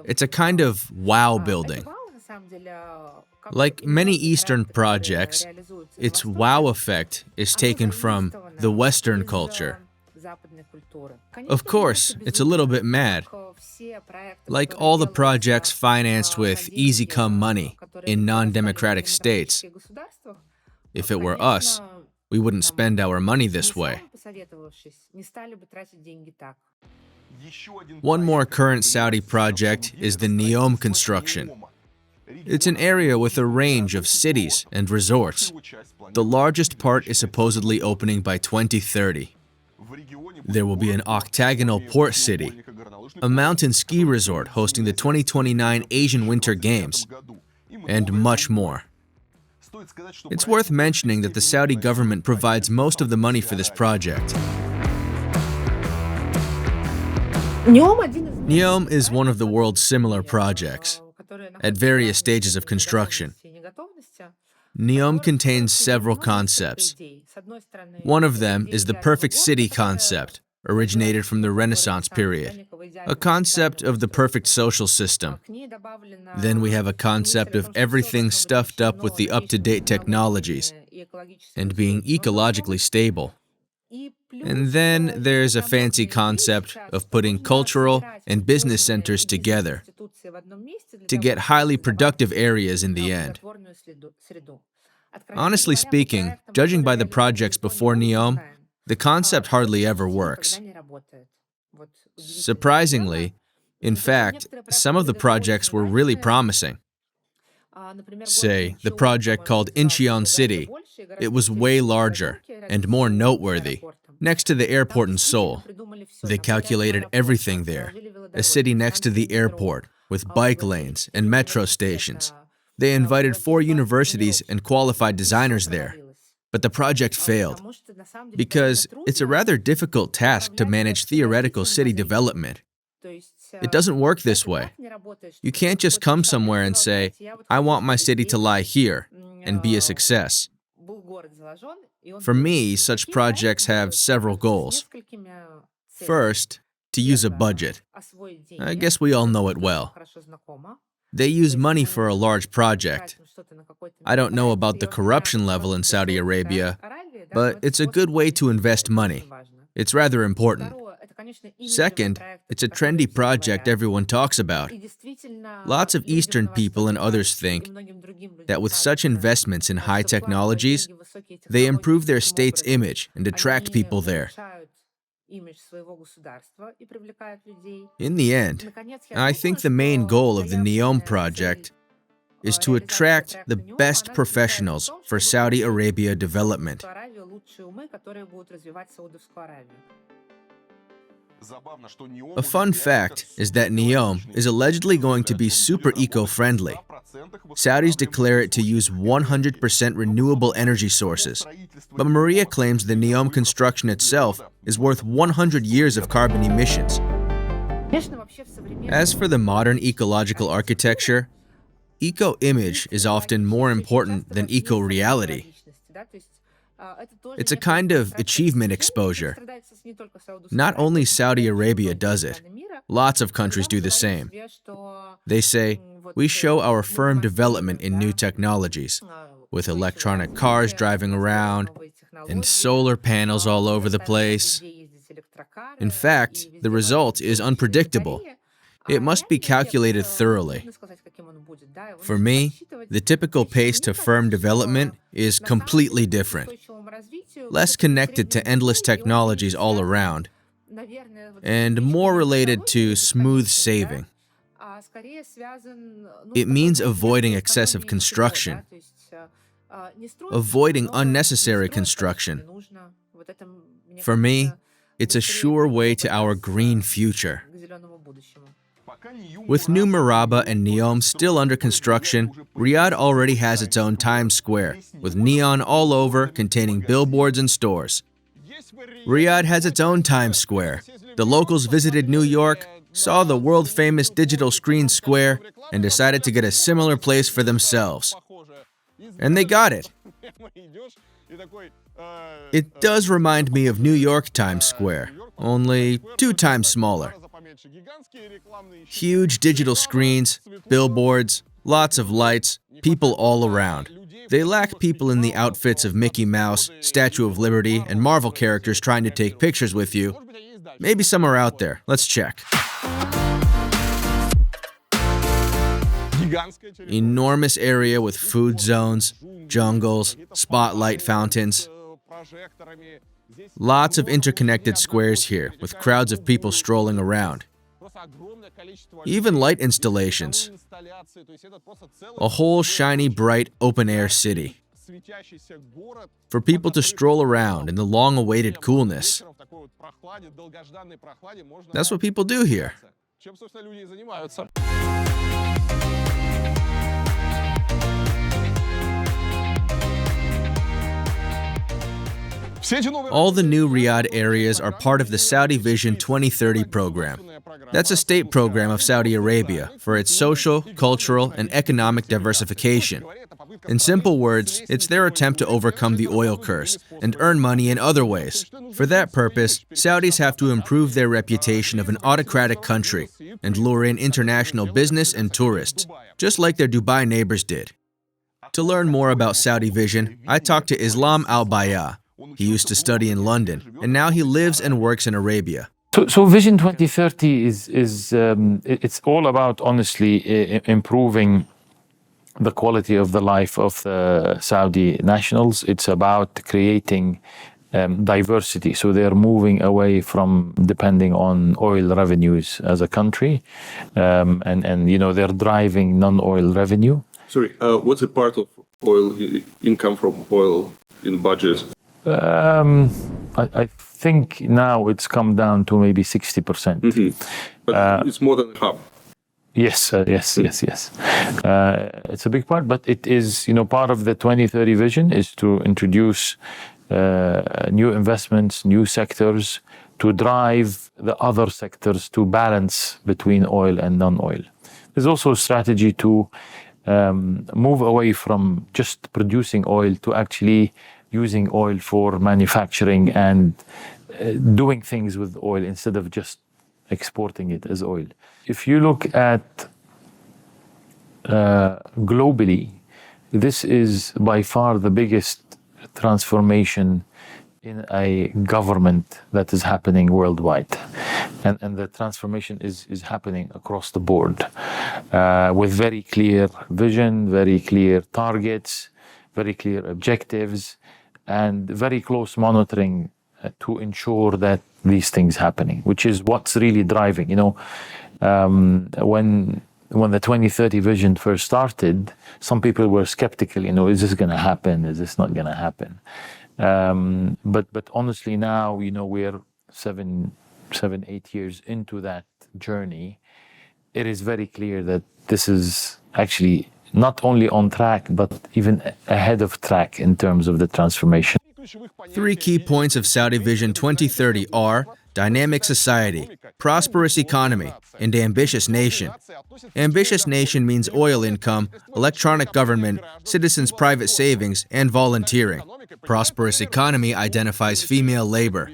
It's a kind of wow building. Like many Eastern projects, its wow effect is taken from the Western culture. Of course, it's a little bit mad. Like all the projects financed with easy-come money in non-democratic states. If it were us, we wouldn't spend our money this way. One more current Saudi project is the NEOM construction. It's an area with a range of cities and resorts. The largest part is supposedly opening by 2030. There will be an octagonal port city, a mountain ski resort hosting the 2029 Asian Winter Games, and much more. It's worth mentioning that the Saudi government provides most of the money for this project. NEOM is one of the world's similar projects, at various stages of construction. NEOM contains several concepts. One of them is the perfect city concept, originated from the Renaissance period, a concept of the perfect social system. Then we have a concept of everything stuffed up with the up-to-date technologies and being ecologically stable. And then there's a fancy concept of putting cultural and business centers together to get highly productive areas in the end. Honestly speaking, judging by the projects before NEOM, the concept hardly ever works. Surprisingly, in fact, some of the projects were really promising. Say, the project called Incheon City. It was way larger and more noteworthy, next to the airport in Seoul. They calculated everything there. A city next to the airport, with bike lanes and metro stations. They invited 4 universities and qualified designers there. But the project failed, because it's a rather difficult task to manage theoretical city development. It doesn't work this way. You can't just come somewhere and say, I want my city to lie here and be a success. For me, such projects have several goals. First, to use a budget. I guess we all know it well. They use money for a large project. I don't know about the corruption level in Saudi Arabia, but it's a good way to invest money. It's rather important. Second, it's a trendy project everyone talks about. Lots of Eastern people and others think that with such investments in high technologies, they improve their state's image and attract people there. In the end, I think the main goal of the NEOM project is to attract the best professionals for Saudi Arabia development. A fun fact is that NEOM is allegedly going to be super eco-friendly. Saudis declare it to use 100% renewable energy sources, but Maria claims the NEOM construction itself is worth 100 years of carbon emissions. As for the modern ecological architecture, eco-image is often more important than eco-reality. It's a kind of achievement exposure. Not only Saudi Arabia does it, lots of countries do the same. They say, we show our firm development in new technologies, with electronic cars driving around and solar panels all over the place. In fact, the result is unpredictable. It must be calculated thoroughly. For me, the typical pace to firm development is completely different. Less connected to endless technologies all around, and more related to smooth saving. It means avoiding excessive construction, avoiding unnecessary construction. For me, it's a sure way to our green future. With New Murabba and NEOM still under construction, Riyadh already has its own Times Square, with neon all over containing billboards and stores. Riyadh has its own Times Square. The locals visited New York, saw the world-famous digital screen square, and decided to get a similar place for themselves. And they got it. It does remind me of New York Times Square, only 2 times smaller. Huge digital screens, billboards, lots of lights, people all around. They lack people in the outfits of Mickey Mouse, Statue of Liberty, and Marvel characters trying to take pictures with you. Maybe some are out there. Let's check. Enormous area with food zones, jungles, spotlight fountains. Lots of interconnected squares here, with crowds of people strolling around. Even light installations. A whole shiny, bright, open-air city. For people to stroll around in the long-awaited coolness. That's what people do here. All the new Riyadh areas are part of the Saudi Vision 2030 program. That's a state program of Saudi Arabia for its social, cultural, and economic diversification. In simple words, it's their attempt to overcome the oil curse and earn money in other ways. For that purpose, Saudis have to improve their reputation of an autocratic country and lure in international business and tourists, just like their Dubai neighbors did. To learn more about Saudi Vision, I talked to Islam Al-Baya. He used to study in London, and now he lives and works in Arabia. So Vision 2030 it's all about, honestly, improving the quality of the life of the Saudi nationals. It's about creating diversity. So they're moving away from depending on oil revenues as a country, and you know, they're driving non-oil revenue. Sorry, what's the part of oil income from oil in budget? I think now it's come down to maybe 60%. Mm-hmm. But it's more than half. Yes. It's a big part, but it is, you know, part of the 2030 vision is to introduce new investments, new sectors to drive the other sectors to balance between oil and non-oil. There's also a strategy to move away from just producing oil to actually using oil for manufacturing and doing things with oil instead of just exporting it as oil. If you look at globally, this is by far the biggest transformation in a government that is happening worldwide. And the transformation is happening across the board with very clear vision, very clear targets, very clear objectives, and very close monitoring to ensure that these things happening, which is what's really driving. When the 2030 vision first started, some people were skeptical, is this going to happen? Is this not going to happen? But honestly now, we're 7-8 years into that journey. It is very clear that this is actually not only on track, but even ahead of track in terms of the transformation. 3 key points of Saudi Vision 2030 are dynamic society, prosperous economy, and ambitious nation. Ambitious nation means oil income, electronic government, citizens' private savings, and volunteering. Prosperous economy identifies female labor,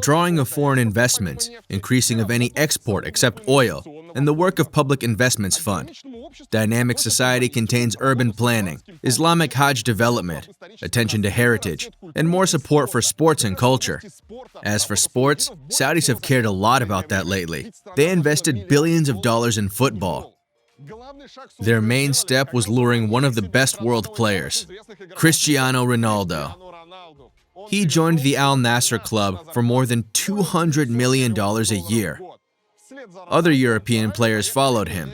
drawing of foreign investments, increasing of any export except oil, and the work of Public Investments Fund. Dynamic society contains urban planning, Islamic Hajj development, attention to heritage, and more support for sports and culture. As for sports, Saudis have cared a lot about that lately. They invested billions of dollars in football. Their main step was luring one of the best world players, Cristiano Ronaldo. He joined the Al Nassr club for more than $200 million a year. Other European players followed him.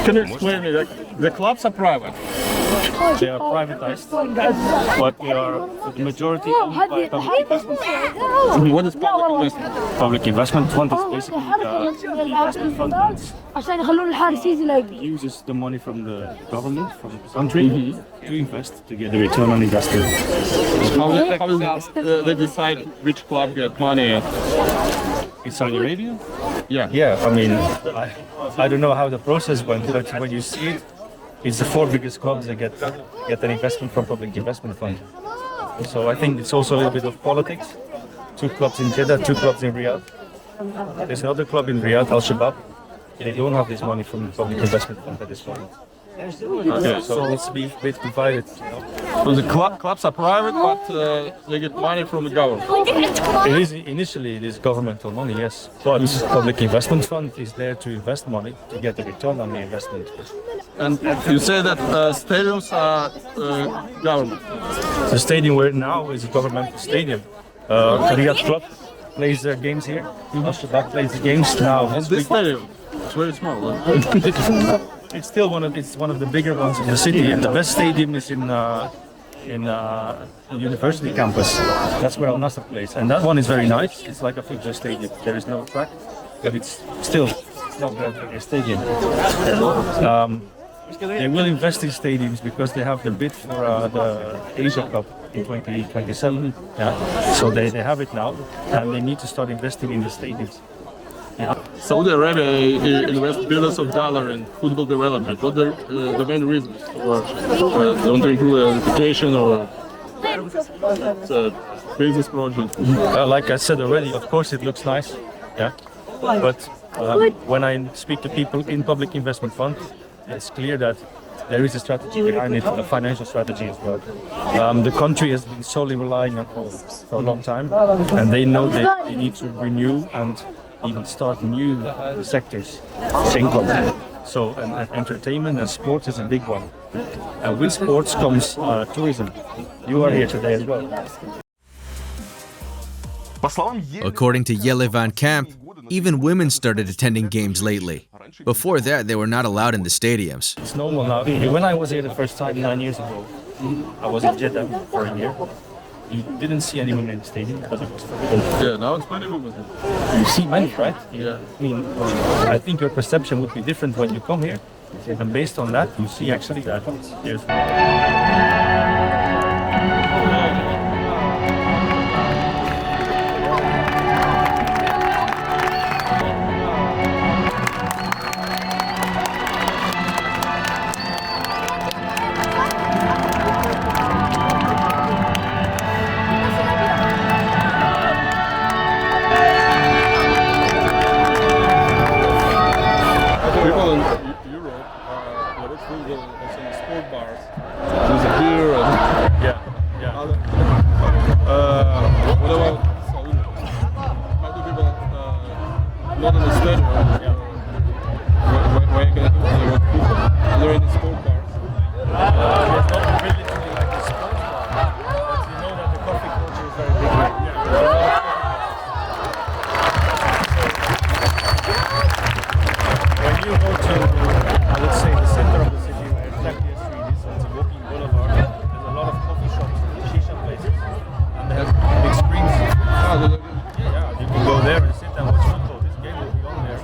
Can you explain me, the clubs are private? They are privatized, but they are the majority owned by public investment. What is public investment? Public investment fund is basically the investment fund that uses the money from the government, from the country, to invest to get a return on investment. How they decide which club get money? In Saudi Arabia? Yeah. I mean, I don't know how the process went, but when you see it, it's the 4 biggest clubs that get an investment from Public Investment Fund. So I think it's also a little bit of politics. 2 clubs in Jeddah, 2 clubs in Riyadh. There's another club in Riyadh, Al Shabab. They don't have this money from the Public Investment Fund at this point. Okay, so it's a bit divided. So the clubs are private, but they get money from the government. Initially it is governmental money, yes. But Public Investment Fund is there to invest money to get the return on the investment. And you say that stadiums are government. The stadium we're in now is a governmental stadium. Riyadh Club plays their games here. Al Shabab plays the games now. And this stadium, it's very small. It's still one of the bigger ones in the city, and the best stadium is in university campus. That's where Al Nassr plays, and that one is very nice. It's like a football stadium. There is no track, but it's not a stadium. They will invest in stadiums because they have the bid for the Asia Cup in 2027. Yeah, so they have it now, and they need to start investing in the stadiums. Yeah. Saudi Arabia invests billions of dollars in football development. What are the main reasons? Or they want to improve education, or it's a business project? Like I said already, of course it looks nice, yeah. But when I speak to people in Public Investment Fund, it's clear that there is a strategy behind it, a financial strategy as well. The country has been solely relying on oil for a long time, and they know they need to renew and even start new sectors of income. So entertainment and sports is a big one. And with sports comes tourism. You are here today as well. According to Jelle van Kamp, even women started attending games lately. Before that, they were not allowed in the stadiums. It's normal now. When I was here the first time 9 years ago, I was in Jeddah for a year. you didn't see any women in the stadium because it was forbidden. Yeah, now it's plenty of women. You see many, right? Yeah. I mean, I think your perception would be different when you come here. And based on that, you see actually that there's people in Europe are much more also in sport bars. There's a beer and yeah. what about Saudi? How do people not in the stadium? Where you can watch football? Are there any sport bars? It's not really like a sports bar, but you know that the coffee culture is very big. When you go to, I would say, the center of the city, where Tahrir Street is, so it's a walking boulevard, there's a lot of coffee shops, shisha places, and they have big screens. Yeah, you can go there and sit and watch football. This game will be on there.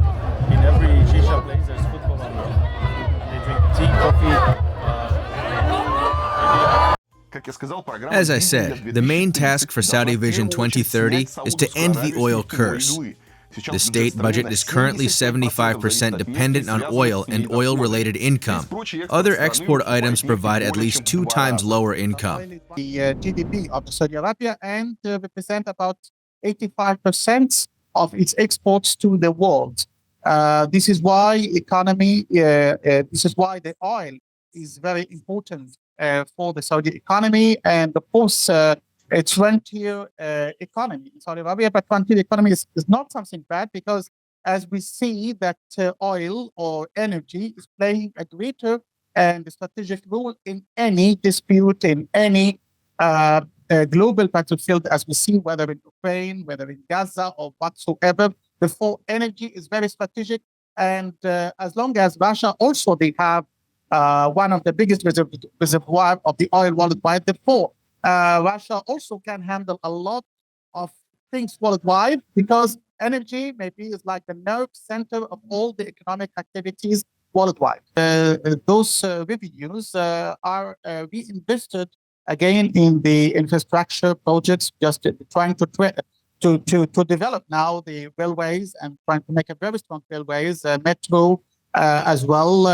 In every shisha place, there's football on there. They drink tea, coffee. As I said, the main task for Saudi Vision 2030 is to end the oil curse. The state budget is currently 75% dependent on oil and oil-related income. Other export items provide at least 2 times lower income. The GDP of Saudi Arabia and represent about 85% of its exports to the world. This is why this is why the oil is very important for the Saudi economy, and of course its frontier economy in Saudi Arabia. But frontier economy is not something bad, because as we see that oil or energy is playing a greater and strategic role in any dispute, in any global battlefield, as we see, whether in Ukraine, whether in Gaza, or whatsoever. Therefore, energy is very strategic, and as long as Russia also, they have one of the biggest reservoir of the oil worldwide. Therefore, Russia also can handle a lot of things worldwide, because energy maybe is like the nerve center of all the economic activities worldwide. Those revenues are reinvested again in the infrastructure projects, just trying to develop now the railways and trying to make a very strong railways, metro as well.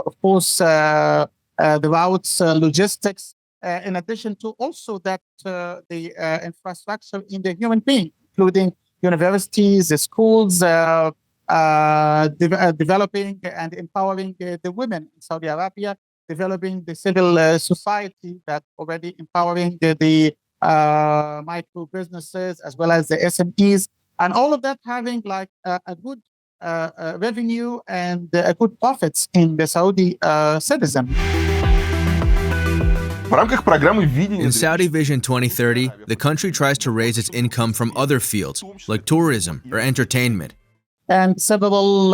Of course, the routes, logistics, in addition to also that the infrastructure in the human being, including universities, the schools, developing and empowering the women in Saudi Arabia, developing the civil society that already empowering the micro businesses as well as the SMEs, and all of that having like a good revenue and good profits in the Saudi citizen. In Saudi Vision 2030, the country tries to raise its income from other fields, like tourism or entertainment. And several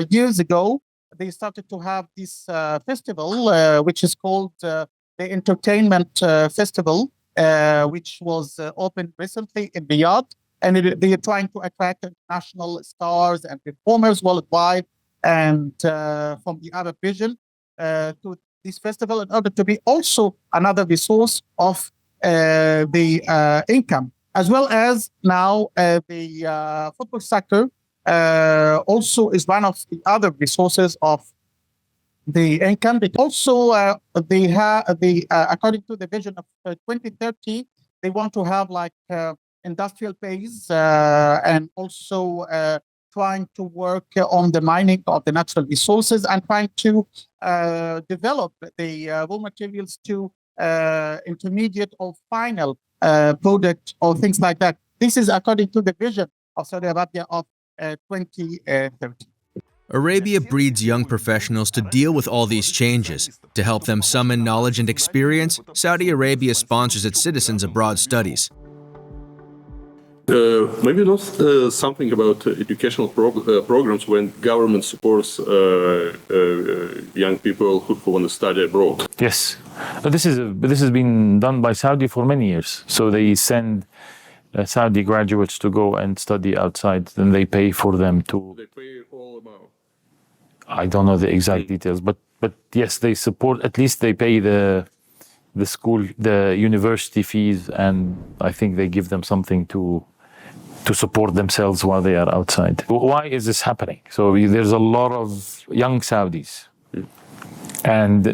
years ago, they started to have this festival, which is called the Entertainment Festival, which was opened recently in Riyadh. And they are trying to attract international stars and performers worldwide and from the Arab region to this festival, in order to be also another resource of the income, as well as now the football sector also is one of the other resources of the income. But also they have according to the vision of 2030, they want to have like industrial base and also trying to work on the mining of the natural resources and trying to develop the raw materials to intermediate or final product or things like that. This is according to the vision of Saudi Arabia of 2030. Arabia breeds young professionals to deal with all these changes. To help them summon knowledge and experience, Saudi Arabia sponsors its citizens abroad studies. Maybe not something about educational programs when government supports young people who want to study abroad. Yes, This has been done by Saudi for many years. So they send Saudi graduates to go and study outside, then they pay for them to. They pay all amount. I don't know the exact details, but yes, they support. At least they pay the school, the university fees, and I think they give them something to support themselves while they are outside. Why is this happening? So there's a lot of young Saudis, and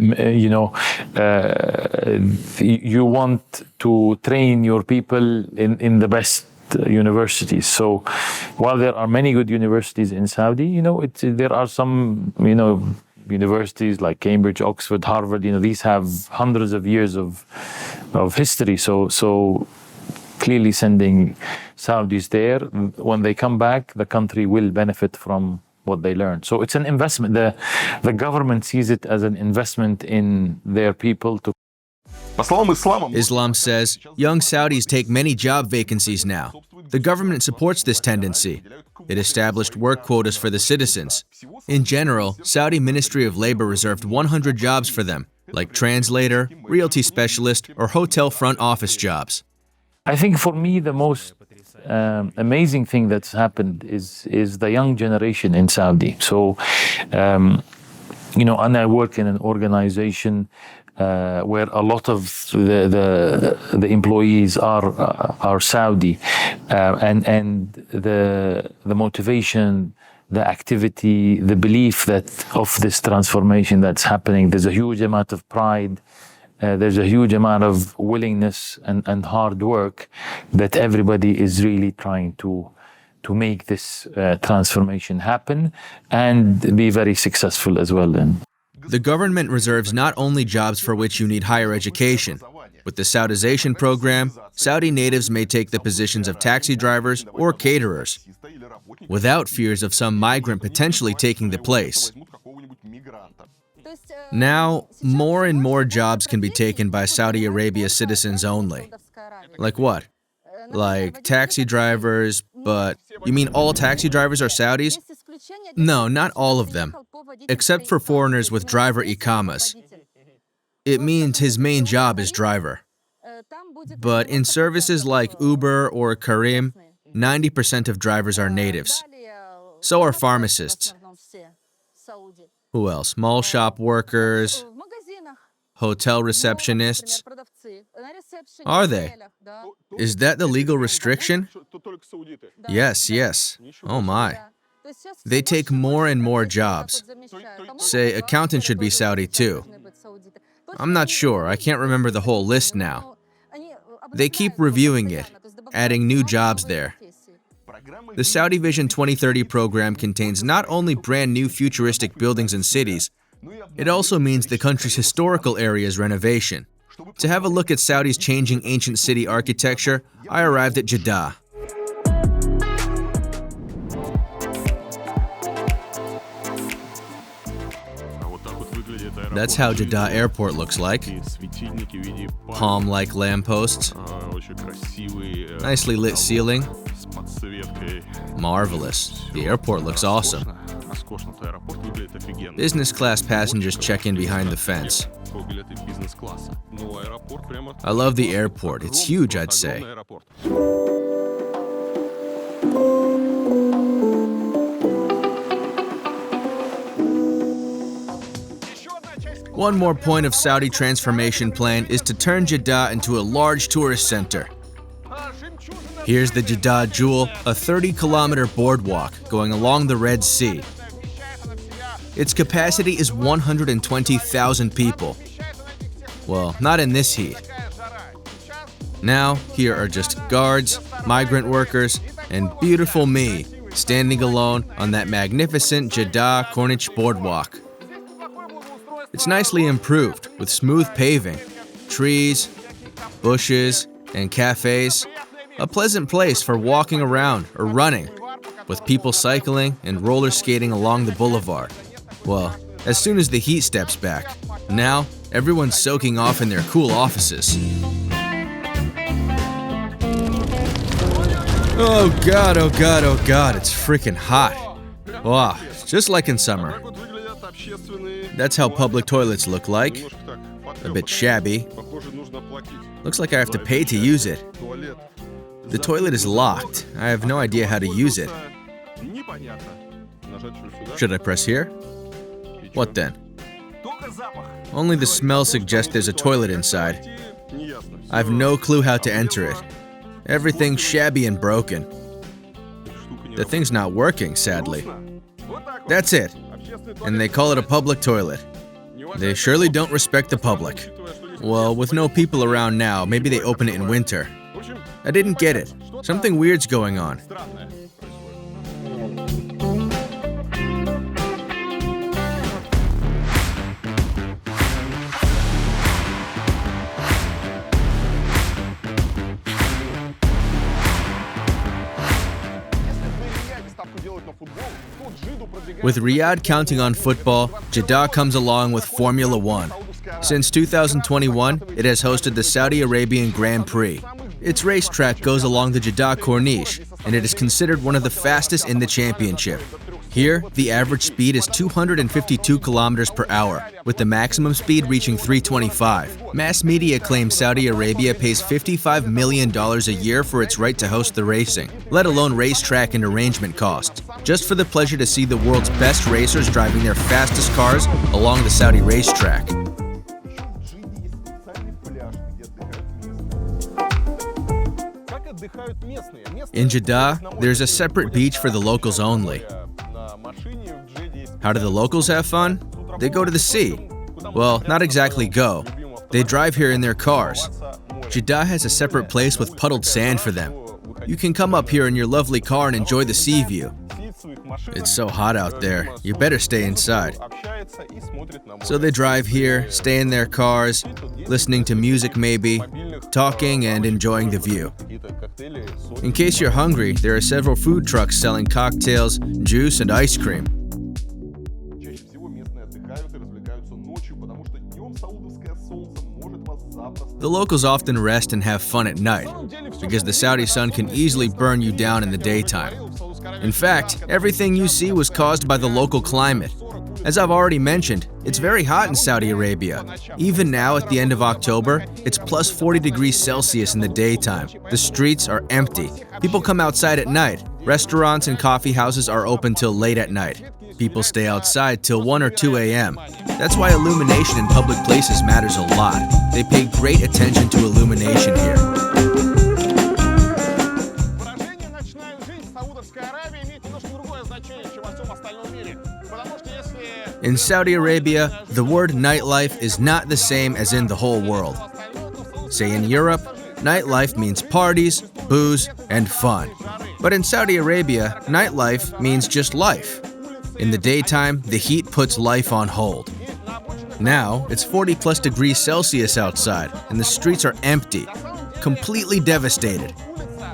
you want to train your people in the best universities. So while there are many good universities in Saudi, there are some universities like Cambridge, Oxford, Harvard. These have hundreds of years of history. So clearly sending Saudis there, when they come back, the country will benefit from what they learn. So it's an investment. The government sees it as an investment in their people. Islam says young Saudis take many job vacancies now. The government supports this tendency. It established work quotas for the citizens. In general, Saudi Ministry of Labor reserved 100 jobs for them, like translator, realty specialist, or hotel front office jobs. I think for me, the most amazing thing that's happened is the young generation in Saudi. So, and I work in an organization where a lot of the employees are Saudi, and the motivation, the activity, the belief that of this transformation that's happening. There's a huge amount of pride. There's a huge amount of willingness and hard work that everybody is really trying to make this transformation happen and be very successful as well. The government reserves not only jobs for which you need higher education. With the Saudization program, Saudi natives may take the positions of taxi drivers or caterers, without fears of some migrant potentially taking the place. Now, more and more jobs can be taken by Saudi Arabia citizens only. Like what? Like taxi drivers, but you mean all taxi drivers are Saudis? No, not all of them, except for foreigners with driver ikamas. It means his main job is driver. But in services like Uber or Careem, 90% of drivers are natives. So are pharmacists. Who else? Mall shop workers, hotel receptionists. Are they? Is that the legal restriction? Yes. Oh my. They take more and more jobs. Say, accountant should be Saudi too. I'm not sure. I can't remember the whole list now. They keep reviewing it, adding new jobs there. The Saudi Vision 2030 program contains not only brand new futuristic buildings and cities, it also means the country's historical area's renovation. To have a look at Saudi's changing ancient city architecture, I arrived at Jeddah. That's how Jeddah Airport looks like. Palm-like lampposts, nicely lit ceiling. Marvelous. The airport looks awesome. Business class passengers check in behind the fence. I love the airport. It's huge, I'd say. One more point of Saudi transformation plan is to turn Jeddah into a large tourist center. Here's the Jeddah Jewel, a 30-kilometer boardwalk going along the Red Sea. Its capacity is 120,000 people. Well, not in this heat. Now, here are just guards, migrant workers, and beautiful me, standing alone on that magnificent Jeddah Corniche boardwalk. It's nicely improved, with smooth paving, trees, bushes, and cafes. A pleasant place for walking around or running, with people cycling and roller skating along the boulevard. Well, as soon as the heat steps back, now everyone's soaking off in their cool offices. Oh God, it's freaking hot. Wow, just like in summer. That's how public toilets look like. a bit shabby. Looks like I have to pay to use it. The toilet is locked. I have no idea how to use it. Should I press here? What then? Only the smell suggests there's a toilet inside. I have no clue how to enter it. Everything's shabby and broken. The thing's not working, sadly. That's it. And they call it a public toilet. They surely don't respect the public. Well, with no people around now, maybe they open it in winter. I didn't get it. Something weird's going on. With Riyadh counting on football, Jeddah comes along with Formula One. Since 2021, it has hosted the Saudi Arabian Grand Prix. Its racetrack goes along the Jeddah Corniche, and it is considered one of the fastest in the championship. Here, the average speed is 252 kilometers per hour, with the maximum speed reaching 325. Mass media claims Saudi Arabia pays $55 million a year for its right to host the racing, let alone racetrack and arrangement costs, just for the pleasure to see the world's best racers driving their fastest cars along the Saudi racetrack. In Jeddah, there's a separate beach for the locals only. How do the locals have fun? They go to the sea. Well, not exactly go. They drive here in their cars. Jeddah has a separate place with puddled sand for them. You can come up here in your lovely car and enjoy the sea view. It's so hot out there, you better stay inside. So they drive here, stay in their cars, listening to music maybe, talking and enjoying the view. In case you're hungry, there are several food trucks selling cocktails, juice, and ice cream. The locals often rest and have fun at night, because the Saudi sun can easily burn you down in the daytime. In fact, everything you see was caused by the local climate. As I've already mentioned, it's very hot in Saudi Arabia. Even now, at the end of October, it's plus 40 degrees Celsius in the daytime. The streets are empty. People come outside at night. Restaurants and coffee houses are open till late at night. People stay outside till 1 or 2 a.m. That's why illumination in public places matters a lot. They pay great attention to illumination here. In Saudi Arabia, the word nightlife is not the same as in the whole world. Say in Europe, nightlife means parties, booze, and fun. But in Saudi Arabia, nightlife means just life. In the daytime, the heat puts life on hold. Now, it's 40 plus degrees Celsius outside, and the streets are empty, completely devastated.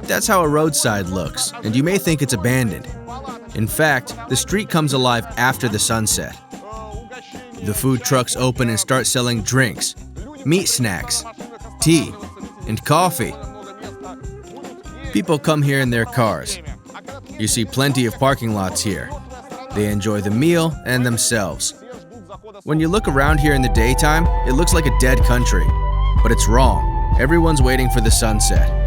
That's how a roadside looks, and you may think it's abandoned. In fact, the street comes alive after the sunset. The food trucks open and start selling drinks, meat snacks, tea, and coffee. People come here in their cars. You see plenty of parking lots here. They enjoy the meal and themselves. When you look around here in the daytime, it looks like a dead country. But it's wrong. Everyone's waiting for the sunset.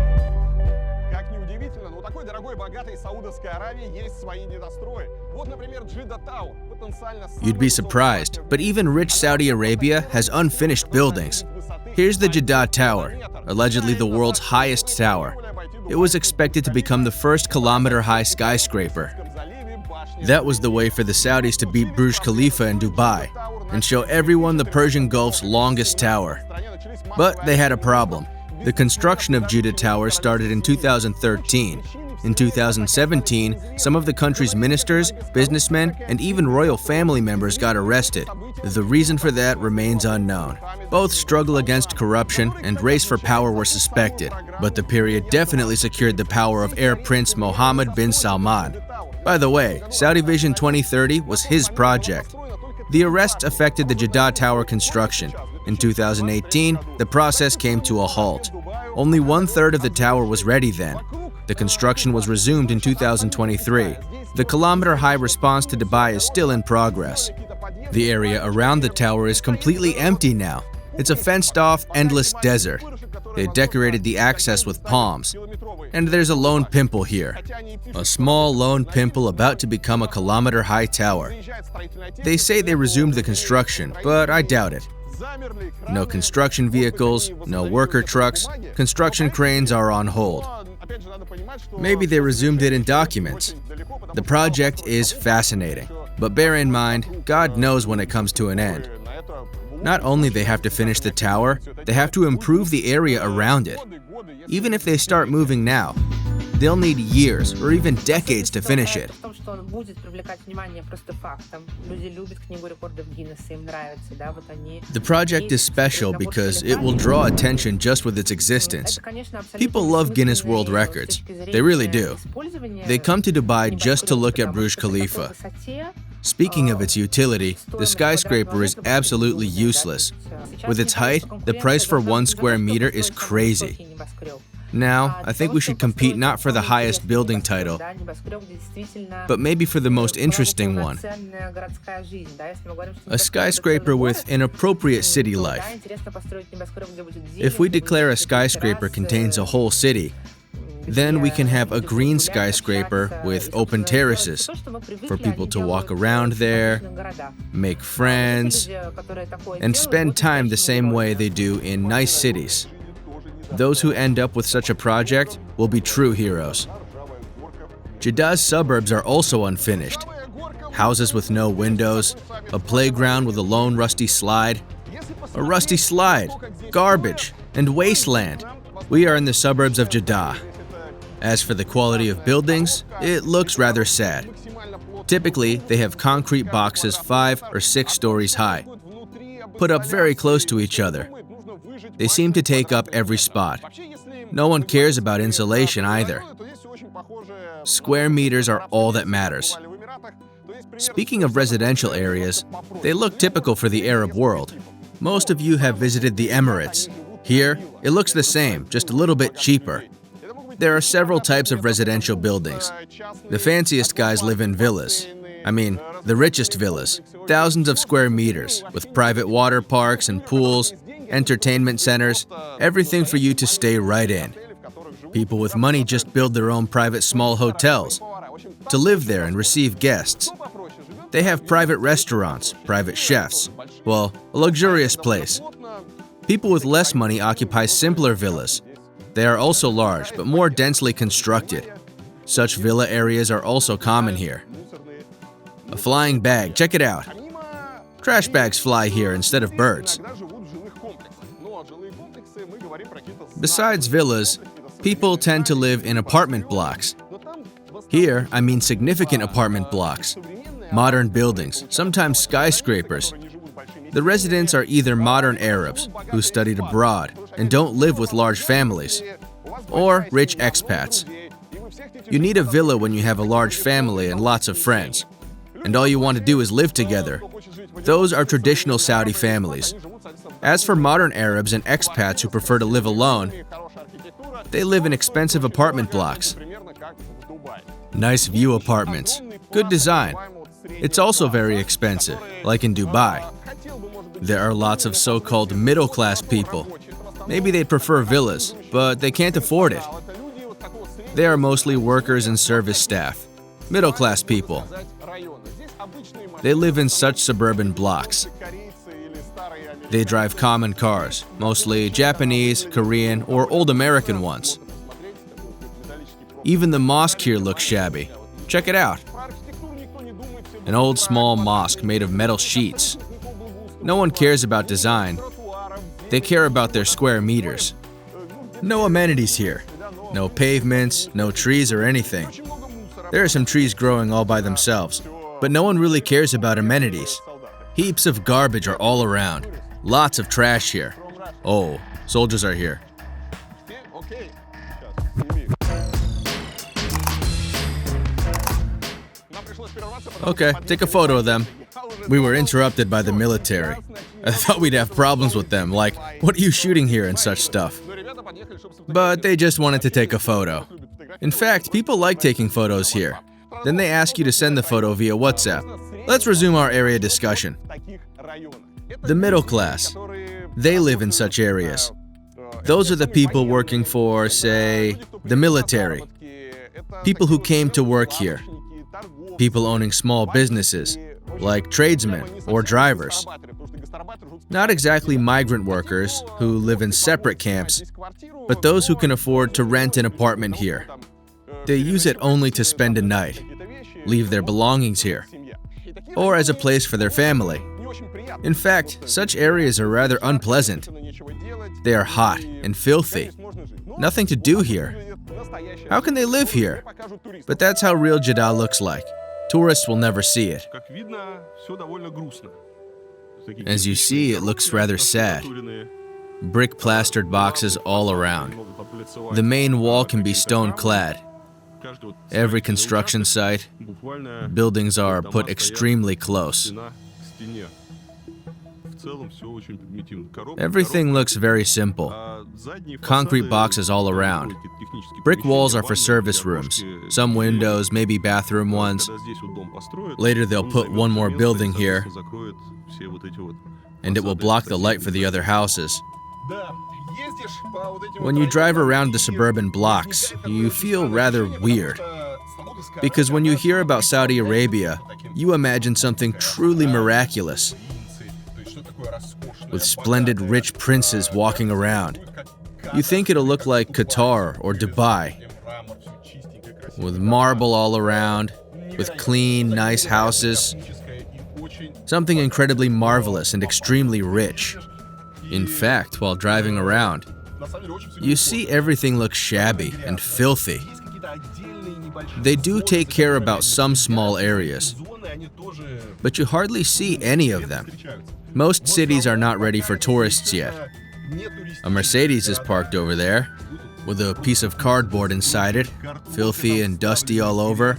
You'd be surprised, but even rich Saudi Arabia has unfinished buildings. Here's the Jeddah Tower, allegedly the world's highest tower. It was expected to become the first kilometer-high skyscraper. That was the way for the Saudis to beat Burj Khalifa in Dubai and show everyone the Persian Gulf's longest tower. But they had a problem. The construction of Jeddah Tower started in 2013. In 2017, some of the country's ministers, businessmen, and even royal family members got arrested. The reason for that remains unknown. Both struggle against corruption and race for power were suspected, but the period definitely secured the power of heir Prince Mohammed bin Salman. By the way, Saudi Vision 2030 was his project. The arrests affected the Jeddah Tower construction. In 2018, the process came to a halt. Only 1/3 of the tower was ready then. The construction was resumed in 2023. The kilometer-high response to Dubai is still in progress. The area around the tower is completely empty now. It's a fenced-off, endless desert. They decorated the access with palms. And there's a lone pimple here. A small lone pimple about to become a kilometer-high tower. They say they resumed the construction, but I doubt it. No construction vehicles, no worker trucks, construction cranes are on hold. Maybe they resumed it in documents. The project is fascinating, but bear in mind, God knows when it comes to an end. Not only they have to finish the tower, they have to improve the area around it. Even if they start moving now, they'll need years or even decades to finish it. The project is special because it will draw attention just with its existence. People love Guinness World Records. They really do. They come to Dubai just to look at Burj Khalifa. Speaking of its utility, the skyscraper is absolutely useless. With its height, the price for 1 square meter is crazy. Now, I think we should compete not for the highest building title, but maybe for the most interesting one. A skyscraper with an appropriate city life. If we declare a skyscraper contains a whole city, then we can have a green skyscraper with open terraces for people to walk around there, make friends, and spend time the same way they do in nice cities. Those who end up with such a project will be true heroes. Jeddah's suburbs are also unfinished. Houses with no windows, a playground with a lone rusty slide, garbage, and wasteland. We are in the suburbs of Jeddah. As for the quality of buildings, it looks rather sad. Typically, they have concrete boxes 5 or 6 stories high, put up very close to each other. They seem to take up every spot. No one cares about insulation either. Square meters are all that matters. Speaking of residential areas, they look typical for the Arab world. Most of you have visited the Emirates. Here, it looks the same, just a little bit cheaper. There are several types of residential buildings. The fanciest guys live in villas. I mean, the richest villas. Thousands of square meters, with private water parks and pools, entertainment centers, everything for you to stay right in. People with money just build their own private small hotels to live there and receive guests. They have private restaurants, private chefs. Well, a luxurious place. People with less money occupy simpler villas. They are also large, but more densely constructed. Such villa areas are also common here. A flying bag, check it out. Trash bags fly here instead of birds. Besides villas, people tend to live in apartment blocks. Here, I mean significant apartment blocks. Modern buildings, sometimes skyscrapers. The residents are either modern Arabs who studied abroad and don't live with large families, or rich expats. You need a villa when you have a large family and lots of friends, and all you want to do is live together. Those are traditional Saudi families. As for modern Arabs and expats who prefer to live alone, they live in expensive apartment blocks. Nice view apartments, good design. It's also very expensive, like in Dubai. There are lots of so-called middle-class people. Maybe they prefer villas, but they can't afford it. They are mostly workers and service staff, middle-class people. They live in such suburban blocks. They drive common cars, mostly Japanese, Korean, or old American ones. Even the mosque here looks shabby. Check it out. An old small mosque made of metal sheets. No one cares about design. They care about their square meters. No amenities here. No pavements, no trees or anything. There are some trees growing all by themselves, but no one really cares about amenities. Heaps of garbage are all around. Lots of trash here. Oh, soldiers are here. Okay, take a photo of them. We were interrupted by the military. I thought we'd have problems with them, like, what are you shooting here and such stuff? But they just wanted to take a photo. In fact, people like taking photos here. Then they ask you to send the photo via WhatsApp. Let's resume our area discussion. The middle class. They live in such areas. Those are the people working for, say, the military. People who came to work here. People owning small businesses, like tradesmen or drivers. Not exactly migrant workers who live in separate camps, but those who can afford to rent an apartment here. They use it only to spend a night, leave their belongings here, or as a place for their family. In fact, such areas are rather unpleasant. They are hot and filthy. Nothing to do here. How can they live here? But that's how real Jeddah looks like. Tourists will never see it. As you see, it looks rather sad. Brick plastered boxes all around. The main wall can be stone clad. Every construction site, buildings are put extremely close. Everything looks very simple. Concrete boxes all around. Brick walls are for service rooms. Some windows, maybe bathroom ones. Later they'll put one more building here, and it will block the light for the other houses. When you drive around the suburban blocks, you feel rather weird. Because when you hear about Saudi Arabia, you imagine something truly miraculous, with splendid rich princes walking around. You think it'll look like Qatar or Dubai, with marble all around, with clean, nice houses. Something incredibly marvelous and extremely rich. In fact, while driving around, you see everything looks shabby and filthy. They do take care about some small areas, but you hardly see any of them. Most cities are not ready for tourists yet. A Mercedes is parked over there, with a piece of cardboard inside it, filthy and dusty all over,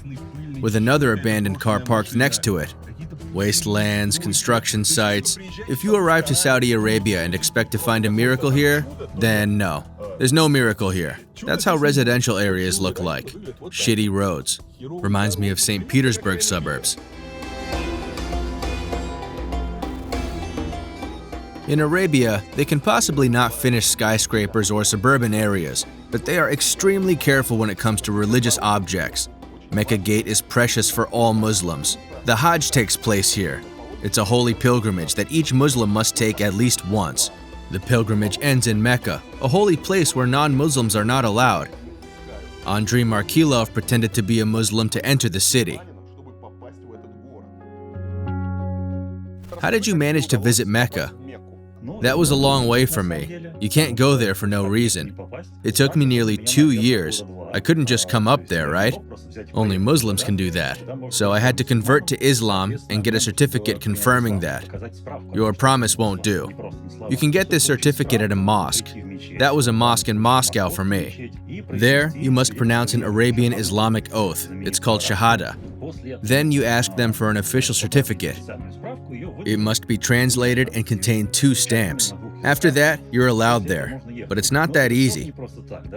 with another abandoned car parked next to it. Wastelands, construction sites. If you arrive to Saudi Arabia and expect to find a miracle here, then no. There's no miracle here. That's how residential areas look like. Shitty roads. Reminds me of St. Petersburg suburbs. In Arabia, they can possibly not finish skyscrapers or suburban areas, but they are extremely careful when it comes to religious objects. Mecca Gate is precious for all Muslims. The Hajj takes place here. It's a holy pilgrimage that each Muslim must take at least once. The pilgrimage ends in Mecca, a holy place where non-Muslims are not allowed. Andrei Markilov pretended to be a Muslim to enter the city. How did you manage to visit Mecca? That was a long way from me. You can't go there for no reason. It took me nearly 2 years. I couldn't just come up there, right? Only Muslims can do that. So I had to convert to Islam and get a certificate confirming that. Your promise won't do. You can get this certificate at a mosque. That was a mosque in Moscow for me. There, you must pronounce an Arabian Islamic oath. It's called Shahada. Then you ask them for an official certificate. It must be translated and contain 2 stamps. After that, you're allowed there. But it's not that easy.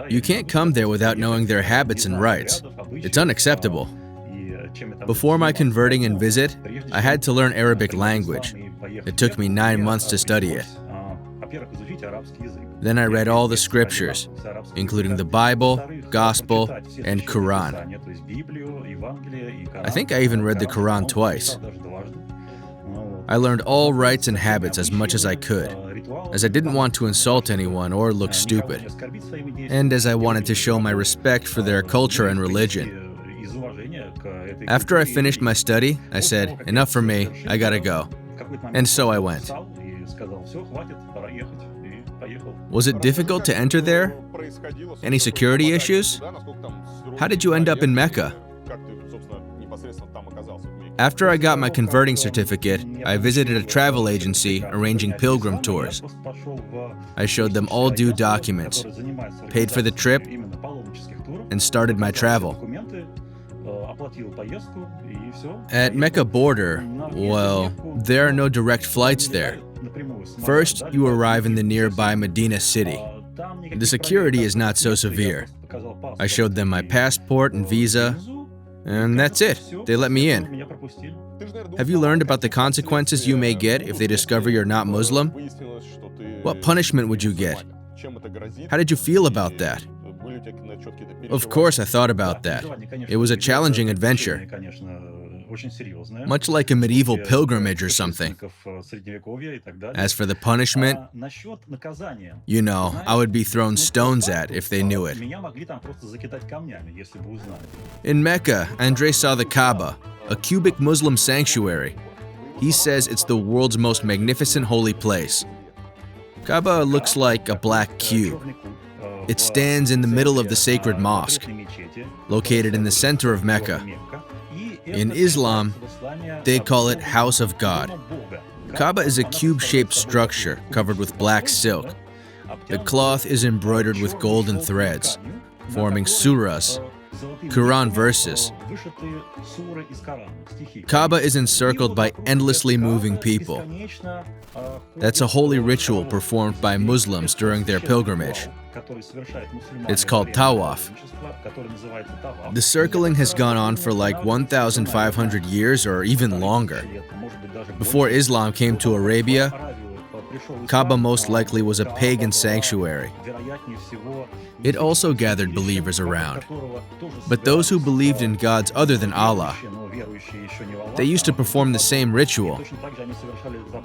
You can't come there without knowing their habits and rights. It's unacceptable. Before my converting and visit, I had to learn Arabic language. It took me 9 months to study it. Then I read all the scriptures, including the Bible, Gospel, and Quran. I think I even read the Quran twice. I learned all rights and habits as much as I could, as I didn't want to insult anyone or look stupid, and as I wanted to show my respect for their culture and religion. After I finished my study, I said, enough for me, I gotta go. And so I went. Was it difficult to enter there? Any security issues? How did you end up in Mecca? After I got my converting certificate, I visited a travel agency arranging pilgrim tours. I showed them all due documents, paid for the trip, and started my travel. At Mecca border, well, there are no direct flights there. First, you arrive in the nearby Medina city. The security is not so severe. I showed them my passport and visa, and that's it. They let me in. Have you learned about the consequences you may get if they discover you're not Muslim? What punishment would you get? How did you feel about that? Of course, I thought about that. It was a challenging adventure, much like a medieval pilgrimage or something. As for the punishment, you know, I would be thrown stones at if they knew it. In Mecca, Andrei saw the Kaaba, a cubic Muslim sanctuary. He says it's the world's most magnificent holy place. Kaaba looks like a black cube. It stands in the middle of the sacred mosque, located in the center of Mecca. In Islam, they call it House of God. Kaaba is a cube-shaped structure covered with black silk. The cloth is embroidered with golden threads, forming surahs, Quran verses. Kaaba is encircled by endlessly moving people. That's a holy ritual performed by Muslims during their pilgrimage. It's called tawaf. The circling has gone on for like 1,500 years or even longer. Before Islam came to Arabia, Kaaba most likely was a pagan sanctuary. It also gathered believers around. But those who believed in gods other than Allah, they used to perform the same ritual.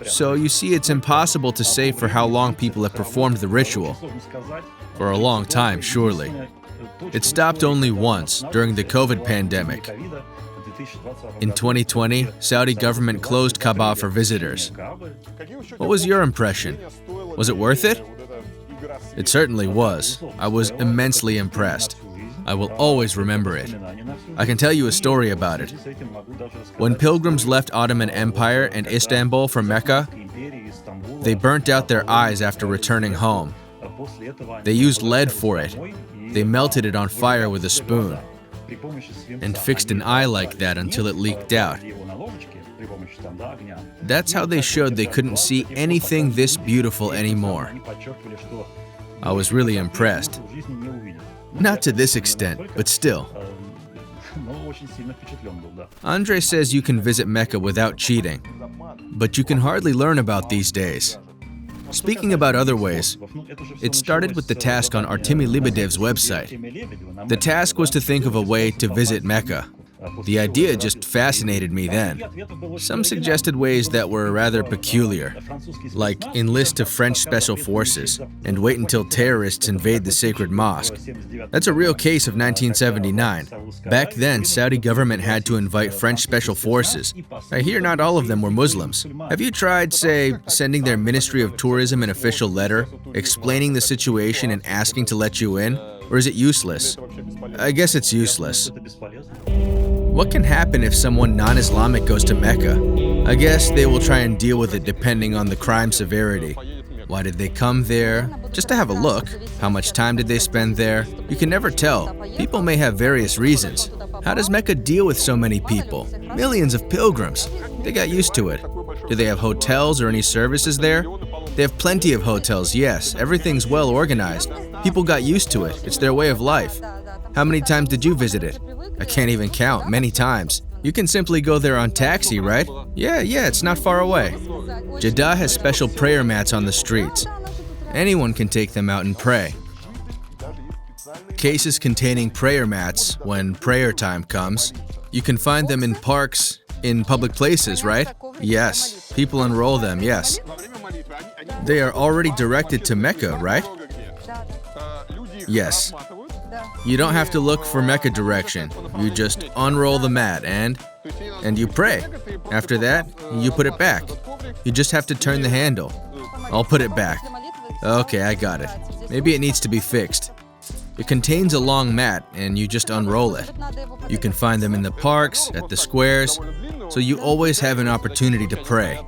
So you see, it's impossible to say for how long people have performed the ritual. For a long time, surely. It stopped only once, during the COVID pandemic. In 2020, Saudi government closed Kaaba for visitors. What was your impression? Was it worth it? It certainly was. I was immensely impressed. I will always remember it. I can tell you a story about it. When pilgrims left Ottoman Empire and Istanbul for Mecca, they burnt out their eyes after returning home. They used lead for it. They melted it on fire with a spoon and fixed an eye like that until it leaked out. That's how they showed they couldn't see anything this beautiful anymore. I was really impressed. Not to this extent, but still. Andrei says you can visit Mecca without cheating, but you can hardly learn about these days. Speaking about other ways, it started with the task on Artemy Lebedev's website. The task was to think of a way to visit Mecca. The idea just fascinated me then. Some suggested ways that were rather peculiar, like enlist to French special forces and wait until terrorists invade the sacred mosque. That's a real case of 1979. Back then, Saudi government had to invite French special forces. I hear not all of them were Muslims. Have you tried, say, sending their Ministry of Tourism an official letter, explaining the situation and asking to let you in? Or is it useless? I guess it's useless. What can happen if someone non-Islamic goes to Mecca? I guess they will try and deal with it depending on the crime severity. Why did they come there? Just to have a look. How much time did they spend there? You can never tell. People may have various reasons. How does Mecca deal with so many people? Millions of pilgrims. They got used to it. Do they have hotels or any services there? They have plenty of hotels, yes. Everything's well organized. People got used to it. It's their way of life. How many times did you visit it? I can't even count. Many times. You can simply go there on taxi, right? Yeah, it's not far away. Jeddah has special prayer mats on the streets. Anyone can take them out and pray. Cases containing prayer mats when prayer time comes. You can find them in parks, in public places, right? Yes. People unroll them, yes. They are already directed to Mecca, right? Yes. You don't have to look for Mecca direction. You just unroll the mat and you pray. After that, you put it back. You just have to turn the handle. I'll put it back. Okay, I got it. Maybe it needs to be fixed. It contains a long mat and you just unroll it. You can find them in the parks, at the squares, so you always have an opportunity to pray.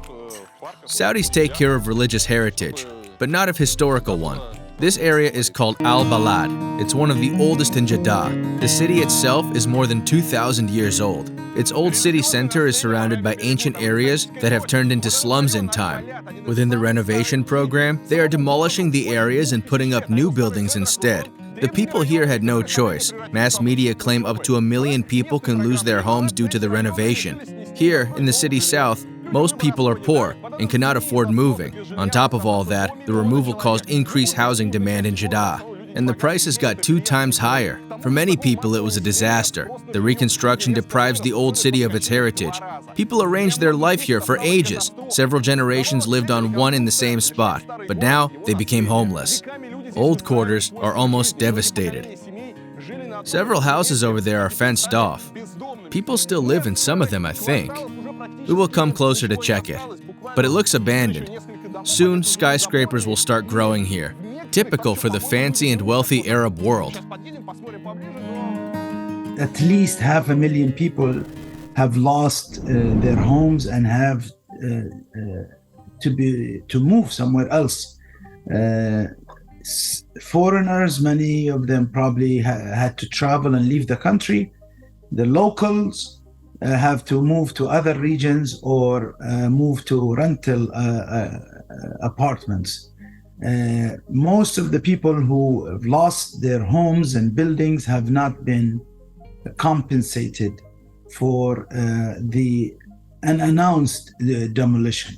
Saudis take care of religious heritage, but not of historical one. This area is called Al-Balad. It's one of the oldest in Jeddah. The city itself is more than 2,000 years old. Its old city center is surrounded by ancient areas that have turned into slums in time. Within the renovation program, they are demolishing the areas and putting up new buildings instead. The people here had no choice. Mass media claim up to 1 million people can lose their homes due to the renovation. Here, in the city south, most people are poor and cannot afford moving. On top of all that, the removal caused increased housing demand in Jeddah, and the prices got 2 times higher. For many people, it was a disaster. The reconstruction deprives the old city of its heritage. People arranged their life here for ages. Several generations lived on one in the same spot, but now they became homeless. Old quarters are almost devastated. Several houses over there are fenced off. People still live in some of them, I think. We will come closer to check it, but it looks abandoned. Soon, skyscrapers will start growing here, typical for the fancy and wealthy Arab world. At least 500,000 people have lost their homes and have to move somewhere else. Foreigners, many of them probably had to travel and leave the country. The locals have to move to other regions or move to rental apartments. Most of the people who have lost their homes and buildings have not been compensated for the unannounced demolition.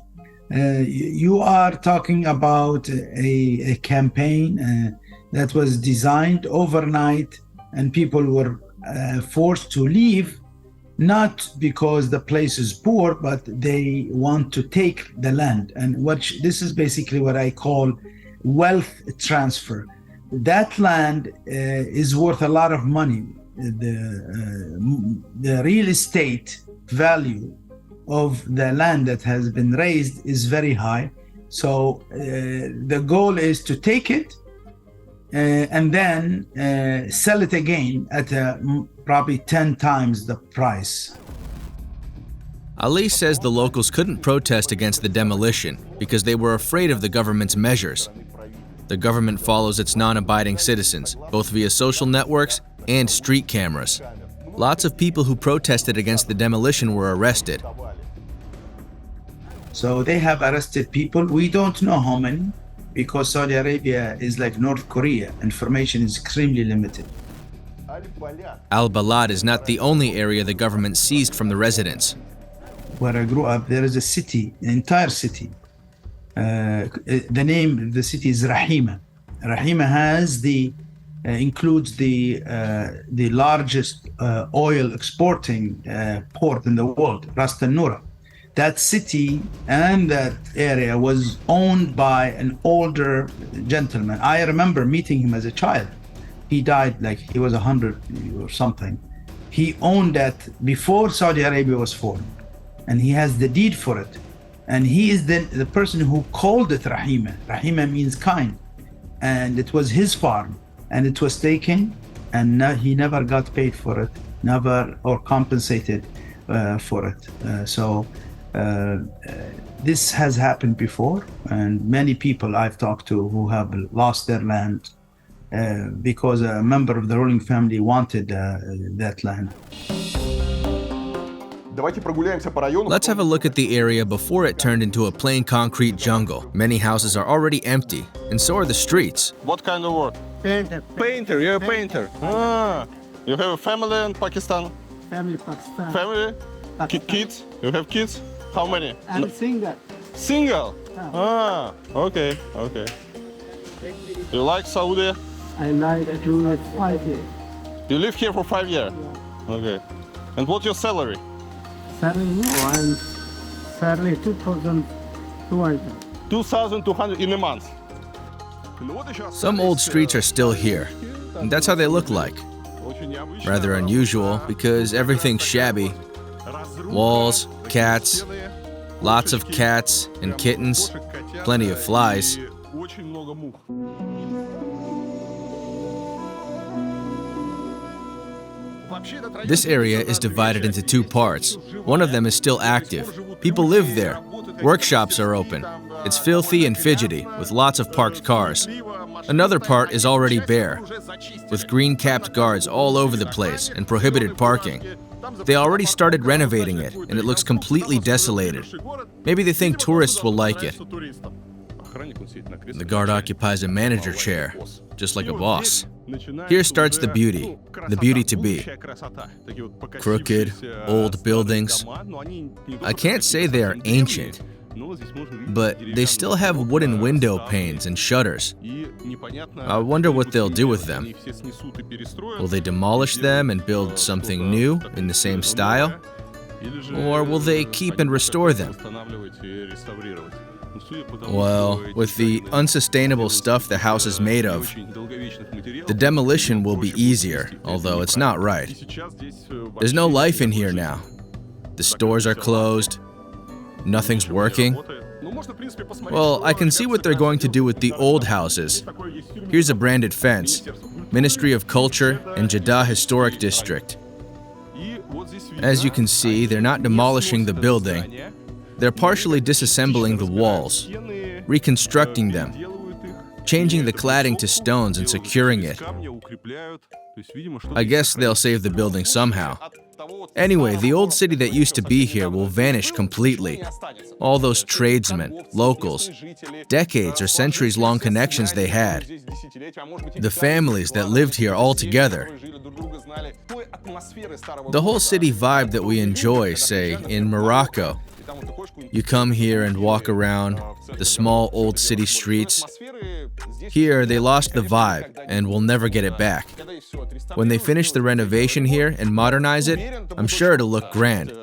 You are talking about a campaign that was designed overnight, and people were forced to leave, not because the place is poor, but they want to take the land. And this is basically what I call wealth transfer. That land is worth a lot of money. The real estate value of the land that has been raised is very high. So the goal is to take it and then sell it again at probably 10 times the price. Ali says the locals couldn't protest against the demolition because they were afraid of the government's measures. The government follows its non-abiding citizens, both via social networks and street cameras. Lots of people who protested against the demolition were arrested. So they have arrested people. We don't know how many, because Saudi Arabia is like North Korea. Information is extremely limited. Al-Balad is not the only area the government seized from the residents. Where I grew up, there is a city, an entire city. The name of the city is Rahima. Rahima includes the largest oil exporting port in the world, Ras Al Noura. That city and that area was owned by an older gentleman. I remember meeting him as a child. He died like he was 100 or something. He owned that before Saudi Arabia was formed, and he has the deed for it. And he is the person who called it Rahima. Rahima means kind. And it was his farm, and it was taken, and he never got paid for it, never or compensated for it. This has happened before, and many people I've talked to who have lost their land because a member of the ruling family wanted that land. Let's have a look at the area before it turned into a plain concrete jungle. Many houses are already empty, and so are the streets. What kind of work? Painter. Painter, you're a painter. You have a family in Pakistan? Family Pakistan. Family? Kids? You have kids? How many? I'm single. Single? Yeah. Okay. You like Saudi? I like to live 5 years. You live here for 5 years? Okay. And what's your salary? Salary, I'm salary 2,200. 2,200 in a month. Some old streets are still here, and that's how they look like. Rather unusual because everything's shabby. Walls, cats, lots of cats and kittens, plenty of flies. This area is divided into 2 parts. One of them is still active. People live there. Workshops are open. It's filthy and fidgety, with lots of parked cars. Another part is already bare, with green-capped guards all over the place and prohibited parking. They already started renovating it, and it looks completely desolated. Maybe they think tourists will like it. The guard occupies a manager chair, just like a boss. Here starts the beauty to be. Crooked, old buildings. I can't say they are ancient, but they still have wooden window panes and shutters. I wonder what they'll do with them. Will they demolish them and build something new in the same style? Or will they keep and restore them? Well, with the unsustainable stuff the house is made of, the demolition will be easier, although it's not right. There's no life in here now. The stores are closed. Nothing's working. Well, I can see what they're going to do with the old houses. Here's a branded fence. Ministry of Culture and Jeddah Historic District. As you can see, they're not demolishing the building. They're partially disassembling the walls, reconstructing them, changing the cladding to stones and securing it. I guess they'll save the building somehow. Anyway, the old city that used to be here will vanish completely. All those tradesmen, locals, decades or centuries-long connections they had, the families that lived here all together. The whole city vibe that we enjoy, say, in Morocco. You come here and walk around the small old city streets. Here, they lost the vibe and will never get it back. When they finish the renovation here and modernize it, I'm sure it'll look grand.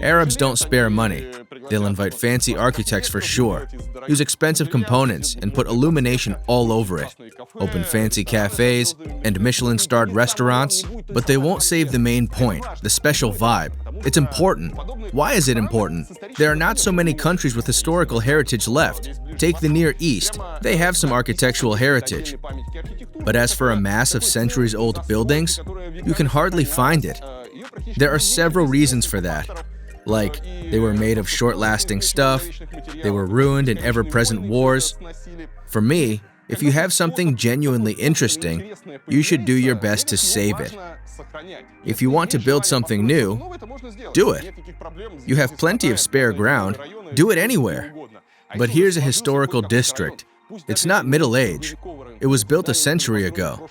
Arabs don't spare money. They'll invite fancy architects for sure, use expensive components, and put illumination all over it. Open fancy cafes and Michelin-starred restaurants, but they won't save the main point, the special vibe. It's important. Why is it important? There are not so many countries with historical heritage left. Take the Near East. They have some architectural heritage. But as for a mass of centuries-old buildings, you can hardly find it. There are several reasons for that. Like, they were made of short-lasting stuff, they were ruined in ever-present wars. For me, if you have something genuinely interesting, you should do your best to save it. If you want to build something new, do it. You have plenty of spare ground, do it anywhere. But here's a historical district. It's not Middle Age. It was built a century ago.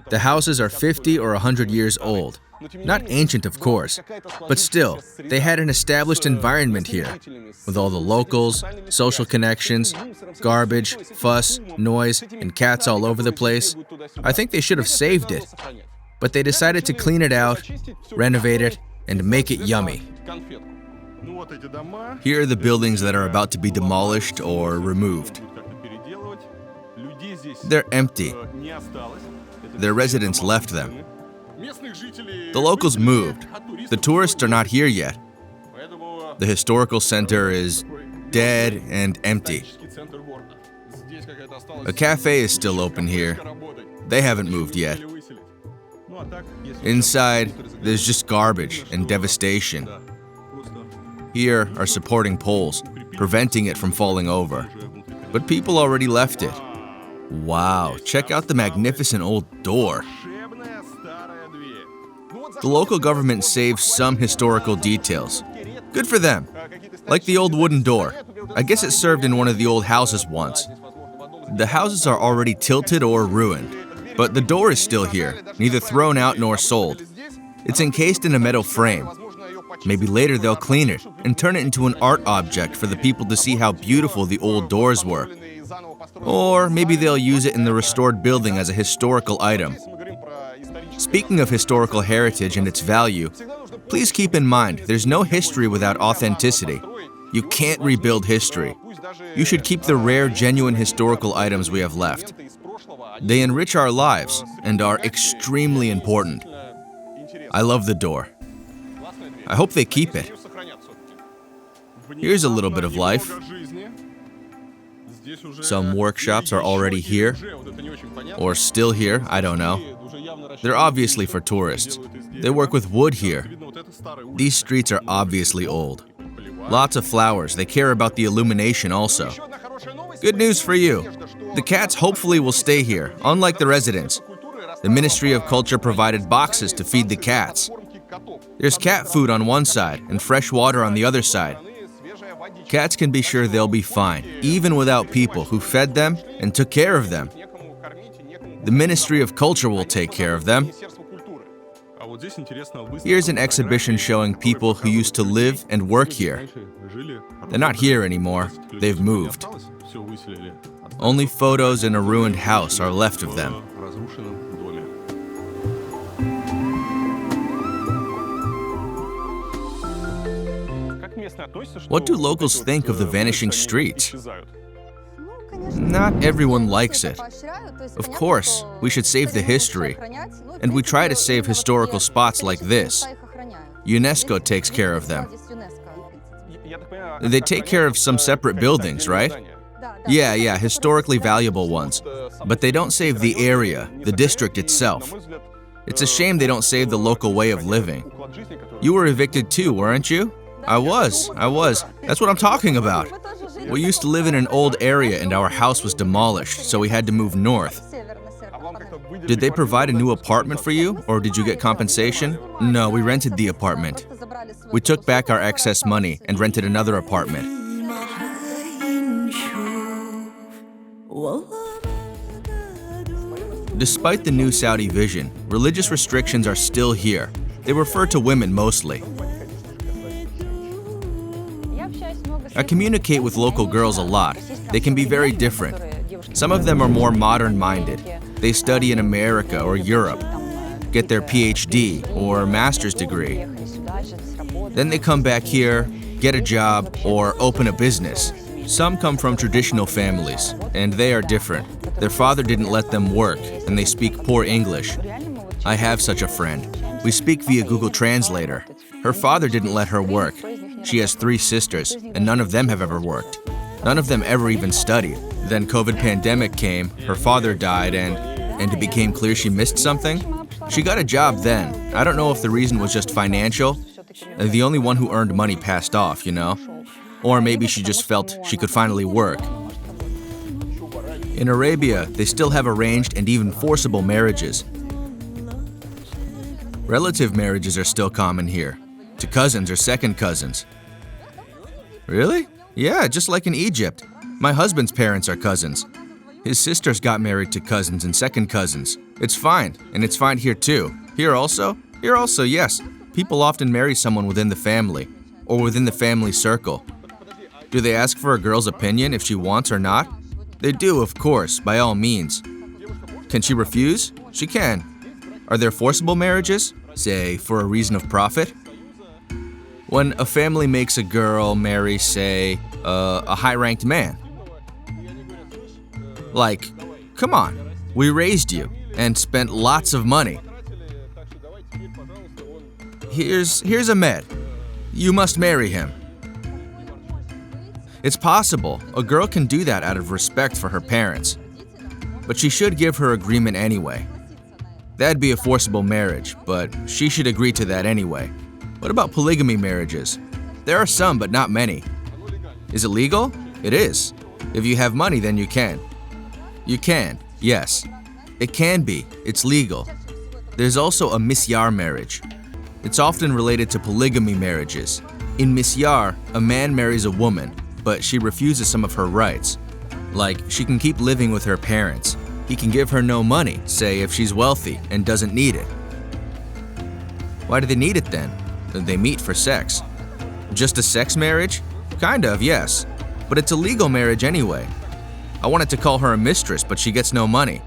The houses are 50 or 100 years old. Not ancient, of course, but still, they had an established environment here, with all the locals, social connections, garbage, fuss, noise, and cats all over the place. I think they should have saved it, but they decided to clean it out, renovate it, and make it yummy. Here are the buildings that are about to be demolished or removed. They're empty. Their residents left them. The locals moved. The tourists are not here yet. The historical center is dead and empty. A cafe is still open here. They haven't moved yet. Inside, there's just garbage and devastation. Here are supporting poles, preventing it from falling over. But people already left it. Wow, check out the magnificent old door. The local government saved some historical details. Good for them. Like the old wooden door. I guess it served in one of the old houses once. The houses are already tilted or ruined, but the door is still here, neither thrown out nor sold. It's encased in a metal frame. Maybe later they'll clean it and turn it into an art object for the people to see how beautiful the old doors were. Or maybe they'll use it in the restored building as a historical item. Speaking of historical heritage and its value, please keep in mind there's no history without authenticity. You can't rebuild history. You should keep the rare, genuine historical items we have left. They enrich our lives and are extremely important. I love the door. I hope they keep it. Here's a little bit of life. Some workshops are already here, or still here, I don't know. They're obviously for tourists. They work with wood here. These streets are obviously old. Lots of flowers. They care about the illumination also. Good news for you. The cats hopefully will stay here, unlike the residents. The Ministry of Culture provided boxes to feed the cats. There's cat food on one side and fresh water on the other side. Cats can be sure they'll be fine, even without people who fed them and took care of them. The Ministry of Culture will take care of them. Here's an exhibition showing people who used to live and work here. They're not here anymore. They've moved. Only photos in a ruined house are left of them. What do locals think of the vanishing streets? Not everyone likes it. Of course, we should save the history, and we try to save historical spots like this. UNESCO takes care of them. They take care of some separate buildings, right? Yeah, historically valuable ones. But they don't save the area, the district itself. It's a shame they don't save the local way of living. You were evicted too, weren't you? I was. That's what I'm talking about. We used to live in an old area and our house was demolished, so we had to move north. Did they provide a new apartment for you, or did you get compensation? No, we rented the apartment. We took back our excess money and rented another apartment. Despite the new Saudi vision, religious restrictions are still here. They refer to women mostly. I communicate with local girls a lot. They can be very different. Some of them are more modern-minded. They study in America or Europe, get their PhD or master's degree. Then they come back here, get a job, or open a business. Some come from traditional families, and they are different. Their father didn't let them work, and they speak poor English. I have such a friend. We speak via Google Translator. Her father didn't let her work. She has 3 sisters, and none of them have ever worked. None of them ever even studied. Then COVID pandemic came, her father died, and it became clear she missed something. She got a job then. I don't know if the reason was just financial. The only one who earned money passed off, you know? Or maybe she just felt she could finally work. In Arabia, they still have arranged and even forcible marriages. Relative marriages are still common here, to cousins or second cousins. Really? Yeah, just like in Egypt. My husband's parents are cousins. His sisters got married to cousins and second cousins. It's fine, and it's fine here too. Here also? Here also, yes. People often marry someone within the family, or within the family circle. Do they ask for a girl's opinion if she wants or not? They do, of course, by all means. Can she refuse? She can. Are there forcible marriages? Say, for a reason of profit? When a family makes a girl marry, say, a high-ranked man. Like, come on, we raised you and spent lots of money. Here's Ahmed. You must marry him. It's possible. A girl can do that out of respect for her parents. But she should give her agreement anyway. That'd be a forcible marriage, but she should agree to that anyway. What about polygamy marriages? There are some, but not many. Is it legal? It is. If you have money, then you can. You can, yes. It can be. It's legal. There's also a misyar marriage. It's often related to polygamy marriages. In misyar, a man marries a woman, but she refuses some of her rights. Like, she can keep living with her parents. He can give her no money, say if she's wealthy and doesn't need it. Why do they need it then? They meet for sex. Just a sex marriage? Kind of, yes. But it's a legal marriage anyway. I wanted to call her a mistress, but she gets no money.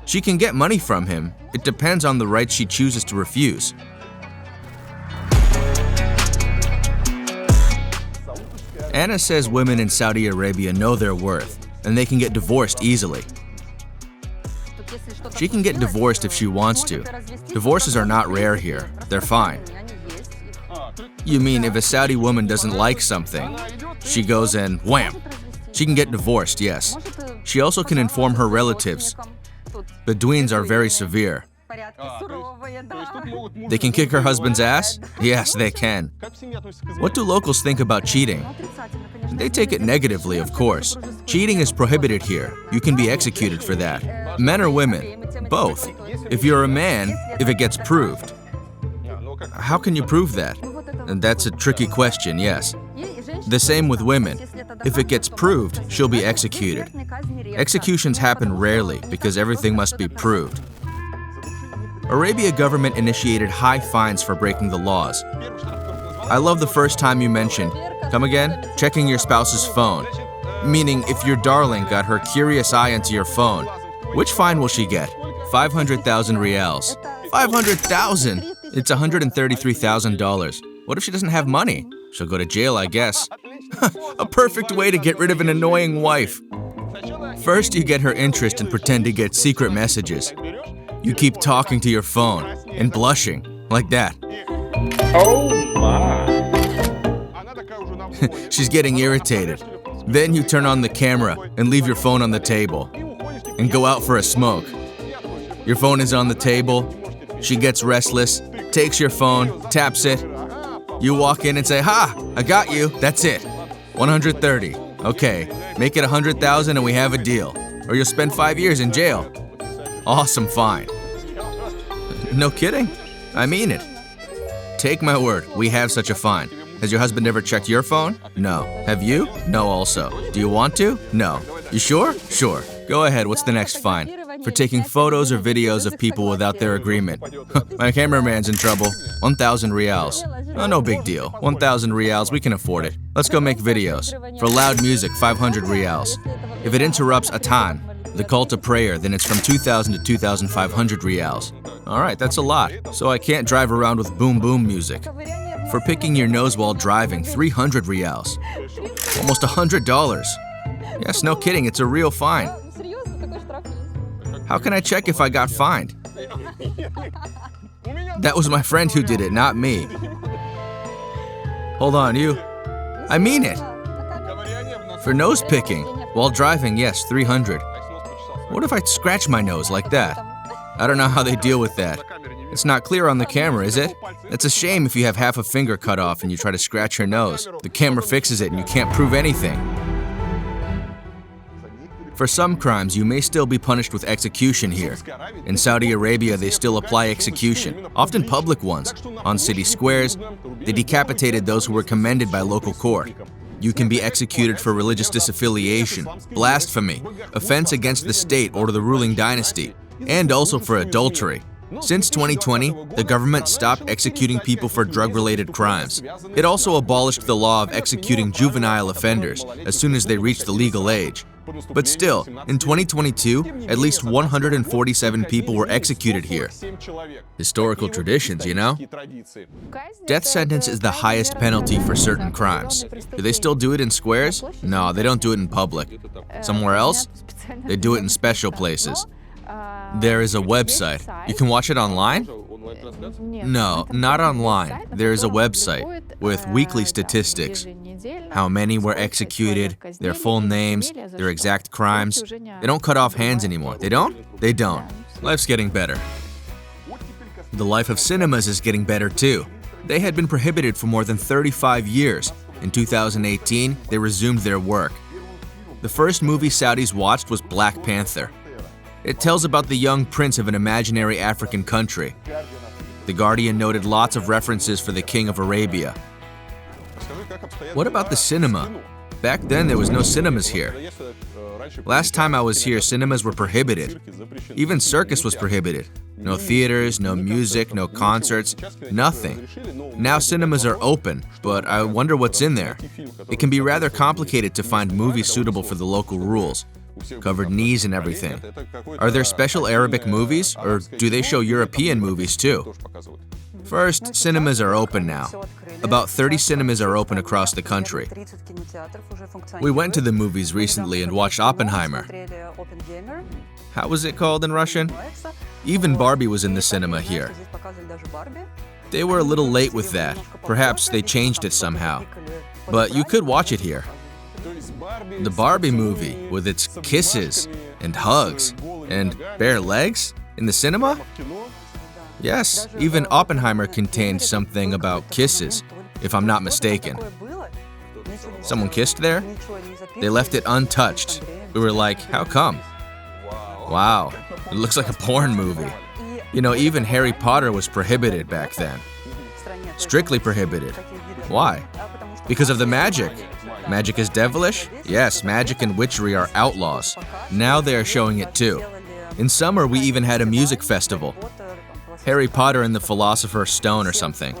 She can get money from him. It depends on the rights she chooses to refuse. Anna says women in Saudi Arabia know their worth, and they can get divorced easily. She can get divorced if she wants to. Divorces are not rare here. They're fine. You mean if a Saudi woman doesn't like something, she goes and wham! She can get divorced, yes. She also can inform her relatives. Bedouins are very severe. They can kick her husband's ass? Yes, they can. What do locals think about cheating? They take it negatively, of course. Cheating is prohibited here. You can be executed for that. Men or women? Both. If you're a man, if it gets proved. How can you prove that? And that's a tricky question, yes. The same with women. If it gets proved, she'll be executed. Executions happen rarely because everything must be proved. Arabia government initiated high fines for breaking the laws. I love the first time you mentioned, come again, checking your spouse's phone. Meaning if your darling got her curious eye into your phone, which fine will she get? 500,000 rials. 500,000! It's $133,000. What if she doesn't have money? She'll go to jail, I guess. A perfect way to get rid of an annoying wife. First, you get her interest and pretend to get secret messages. You keep talking to your phone and blushing, like that. Oh my! She's getting irritated. Then you turn on the camera and leave your phone on the table and go out for a smoke. Your phone is on the table. She gets restless, takes your phone, taps it. You walk in and say, "Ha, I got you." That's it. 130. Okay, make it 100,000 and we have a deal. Or you'll spend 5 years in jail. Awesome fine. No kidding? I mean it. Take my word, we have such a fine. Has your husband ever checked your phone? No. Have you? No also. Do you want to? No. You sure? Sure. Go ahead, what's the next fine? For taking photos or videos of people without their agreement. My cameraman's in trouble. 1,000 rials. Oh, no big deal. 1,000 rials, we can afford it. Let's go make videos. For loud music, 500 rials. If it interrupts Atan, the call to prayer, then it's from 2,000 to 2,500 rials. Alright, that's a lot. So I can't drive around with boom boom music. For picking your nose while driving, 300 rials. Almost $100. Yes, no kidding, it's a real fine. How can I check if I got fined? That was my friend who did it, not me. Hold on, you. I mean it. For nose picking, while driving, yes, 300. What if I scratch my nose like that? I don't know how they deal with that. It's not clear on the camera, is it? It's a shame if you have half a finger cut off and you try to scratch your nose. The camera fixes it and you can't prove anything. For some crimes, you may still be punished with execution here. In Saudi Arabia, they still apply execution, often public ones. On city squares, they decapitated those who were commended by local court. You can be executed for religious disaffiliation, blasphemy, offense against the state or the ruling dynasty, and also for adultery. Since 2020, the government stopped executing people for drug-related crimes. It also abolished the law of executing juvenile offenders as soon as they reached the legal age. But still, in 2022, at least 147 people were executed here. Historical traditions, you know? Death sentence is the highest penalty for certain crimes. Do they still do it in squares? No, they don't do it in public. Somewhere else? They do it in special places. There is a website. You can watch it online? No, not online. There is a website with weekly statistics. How many were executed, their full names, their exact crimes. They don't cut off hands anymore. They don't? They don't. Life's getting better. The life of cinemas is getting better too. They had been prohibited for more than 35 years. In 2018, they resumed their work. The first movie Saudis watched was Black Panther. It tells about the young prince of an imaginary African country. The Guardian noted lots of references for the King of Arabia. What about the cinema? Back then, there was no cinemas here. Last time I was here, cinemas were prohibited. Even circus was prohibited. No theaters, no music, no concerts, nothing. Now cinemas are open, but I wonder what's in there. It can be rather complicated to find movies suitable for the local rules. Covered knees and everything. Are there special Arabic movies, or do they show European movies too? First, cinemas are open now. About 30 cinemas are open across the country. We went to the movies recently and watched Oppenheimer. How was it called in Russian? Even Barbie was in the cinema here. They were a little late with that. Perhaps they changed it somehow. But you could watch it here. The Barbie movie, with its kisses and hugs and bare legs in the cinema? Yes, even Oppenheimer contained something about kisses, if I'm not mistaken. Someone kissed there? They left it untouched. We were like, how come? Wow, it looks like a porn movie. You know, even Harry Potter was prohibited back then. Strictly prohibited. Why? Because of the magic. Magic is devilish? Yes, magic and witchery are outlaws. Now they are showing it too. In summer, we even had a music festival. Harry Potter and the Philosopher's Stone or something.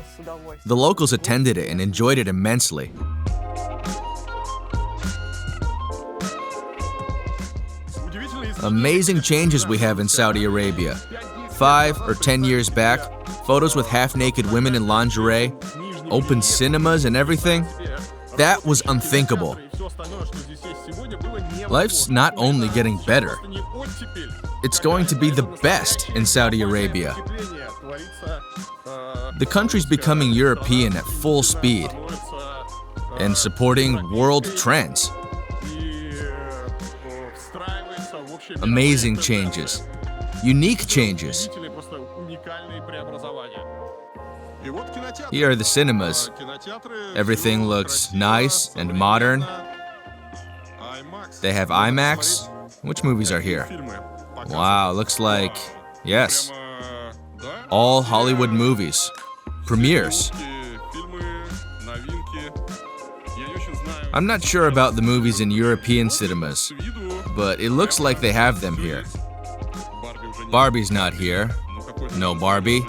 The locals attended it and enjoyed it immensely. Amazing changes we have in Saudi Arabia. 5 or 10 years back, photos with half-naked women in lingerie, open cinemas and everything. That was unthinkable. Life's not only getting better, it's going to be the best in Saudi Arabia. The country's becoming European at full speed and supporting world trends. Amazing changes. Unique changes. Here are the cinemas. Everything looks nice and modern. They have IMAX. Which movies are here? Wow, looks like, yes, all Hollywood movies. Premieres. I'm not sure about the movies in European cinemas, but it looks like they have them here. Barbie's not here. No Barbie.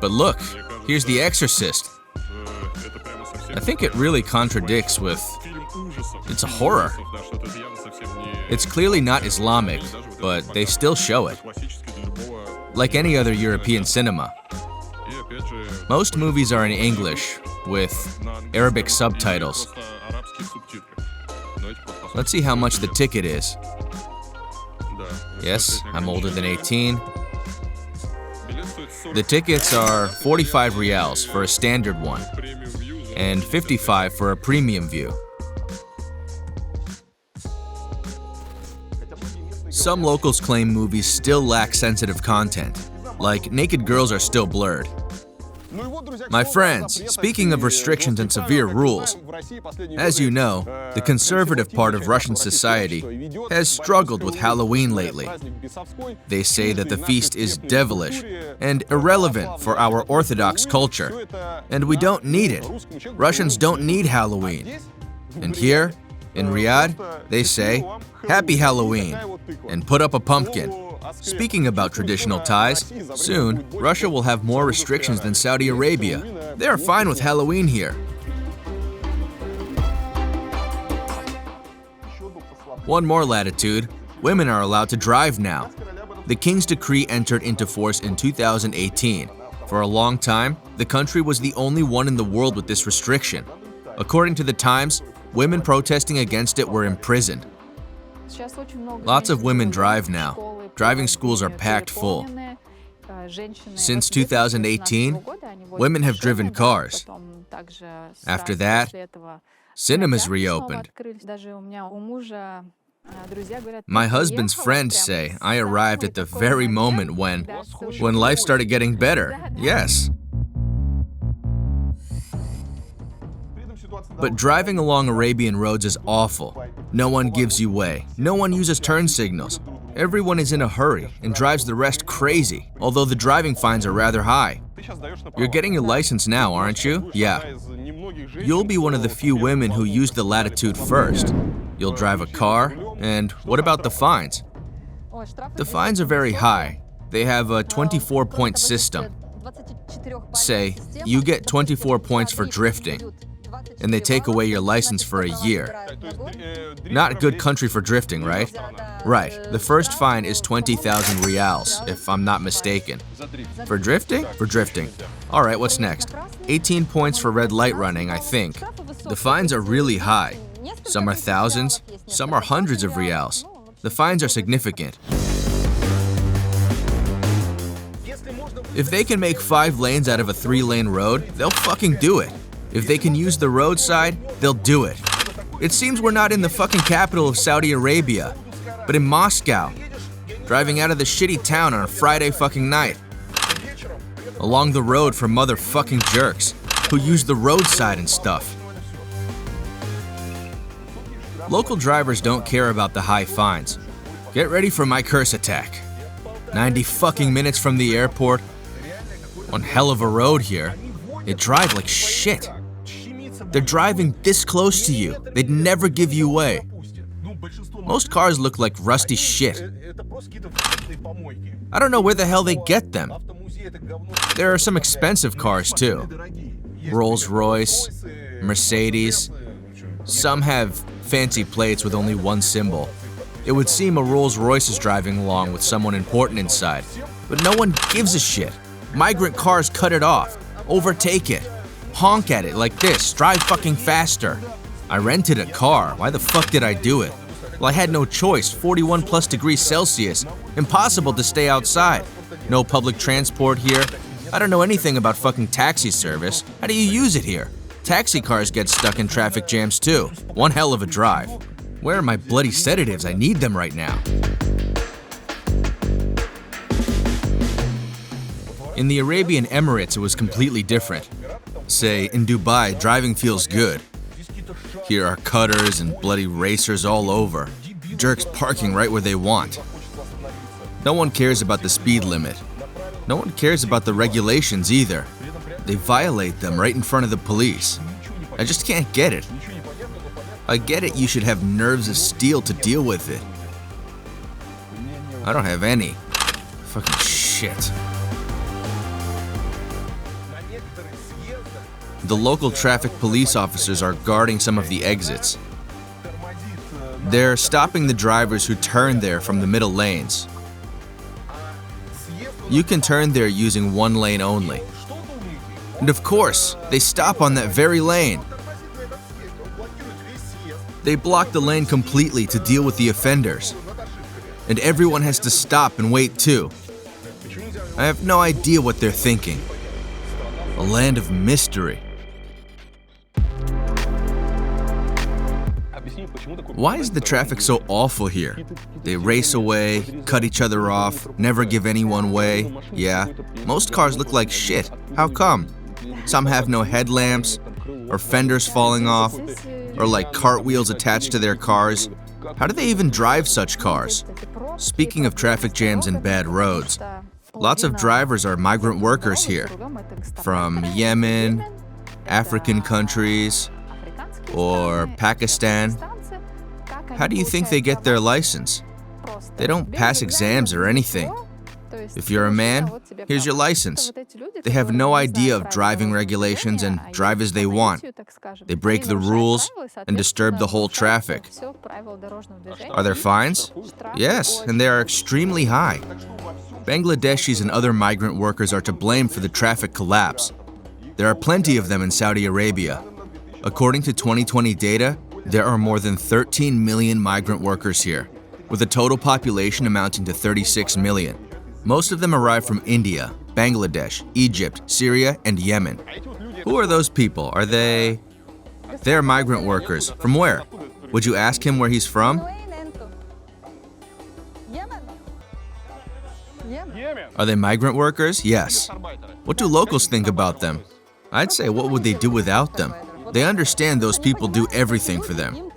But look, here's The Exorcist. I think it really contradicts with... It's a horror. It's clearly not Islamic, but they still show it. Like any other European cinema. Most movies are in English, with Arabic subtitles. Let's see how much the ticket is. Yes, I'm older than 18. The tickets are 45 rials for a standard one, and 55 for a premium view. Some locals claim movies still lack sensitive content, like naked girls are still blurred. My friends, speaking of restrictions and severe rules, as you know, the conservative part of Russian society has struggled with Halloween lately. They say that the feast is devilish and irrelevant for our Orthodox culture, and we don't need it. Russians don't need Halloween. And here, in Riyadh, they say, Happy Halloween, and put up a pumpkin. Speaking about traditional ties, soon, Russia will have more restrictions than Saudi Arabia. They are fine with Halloween here. One more latitude, women are allowed to drive now. The King's Decree entered into force in 2018. For a long time, the country was the only one in the world with this restriction. According to the Times, women protesting against it were imprisoned. Lots of women drive now. Driving schools are packed full. Since 2018, women have driven cars. After that, cinemas reopened. My husband's friends say I arrived at the very moment when life started getting better. Yes. But driving along Arabian roads is awful. No one gives you way. No one uses turn signals. Everyone is in a hurry and drives the rest crazy, although the driving fines are rather high. You're getting your license now, aren't you? Yeah. You'll be one of the few women who used the Latitude first. You'll drive a car, and what about the fines? The fines are very high. They have a 24-point system. Say, you get 24 points for drifting, and they take away your license for a year. Not a good country for drifting, right? Right. The first fine is 20,000 rials, if I'm not mistaken. For drifting? For drifting. All right, what's next? 18 points for red light running, I think. The fines are really high. Some are thousands, some are hundreds of rials. The fines are significant. If they can make 5 lanes out of a 3-lane road, they'll fucking do it. If they can use the roadside, they'll do it. It seems we're not in the fucking capital of Saudi Arabia, but in Moscow, driving out of the shitty town on a Friday fucking night. Along the road for motherfucking jerks who use the roadside and stuff. Local drivers don't care about the high fines. Get ready for my curse attack. 90 fucking minutes from the airport. One hell of a road here. They drive like shit. They're driving this close to you. They'd never give you away. Most cars look like rusty shit. I don't know where the hell they get them. There are some expensive cars too. Rolls-Royce, Mercedes. Some have fancy plates with only one symbol. It would seem a Rolls-Royce is driving along with someone important inside. But no one gives a shit. Migrant cars cut it off, overtake it, honk at it like this, drive fucking faster. I rented a car. Why the fuck did I do it? Well, I had no choice. 41 plus degrees Celsius. Impossible to stay outside. No public transport here. I don't know anything about fucking taxi service. How do you use it here? Taxi cars get stuck in traffic jams too. One hell of a drive. Where are my bloody sedatives? I need them right now. In the Arabian Emirates, it was completely different. Say, in Dubai, driving feels good. Here are cutters and bloody racers all over. Jerks parking right where they want. No one cares about the speed limit. No one cares about the regulations either. They violate them right in front of the police. I just can't get it. I get it, you should have nerves of steel to deal with it. I don't have any. Fucking shit. The local traffic police officers are guarding some of the exits. They're stopping the drivers who turn there from the middle lanes. You can turn there using one lane only. And of course, they stop on that very lane. They block the lane completely to deal with the offenders. And everyone has to stop and wait too. I have no idea what they're thinking. A land of mystery. Why is the traffic so awful here? They race away, cut each other off, never give anyone way. Yeah, most cars look like shit. How come? Some have no headlamps, or fenders falling off, or like cartwheels attached to their cars. How do they even drive such cars? Speaking of traffic jams and bad roads, lots of drivers are migrant workers here. From Yemen, African countries, or Pakistan. How do you think they get their license? They don't pass exams or anything. If you're a man, here's your license. They have no idea of driving regulations and drive as they want. They break the rules and disturb the whole traffic. Are there fines? Yes, and they are extremely high. Bangladeshis and other migrant workers are to blame for the traffic collapse. There are plenty of them in Saudi Arabia. According to 2020 data, there are more than 13 million migrant workers here, with a total population amounting to 36 million. Most of them arrive from India, Bangladesh, Egypt, Syria, and Yemen. Who are those people? Are they... They're migrant workers. From where? Would you ask him where he's from? Are they migrant workers? Yes. What do locals think about them? I'd say, what would they do without them? They understand those people do everything for them.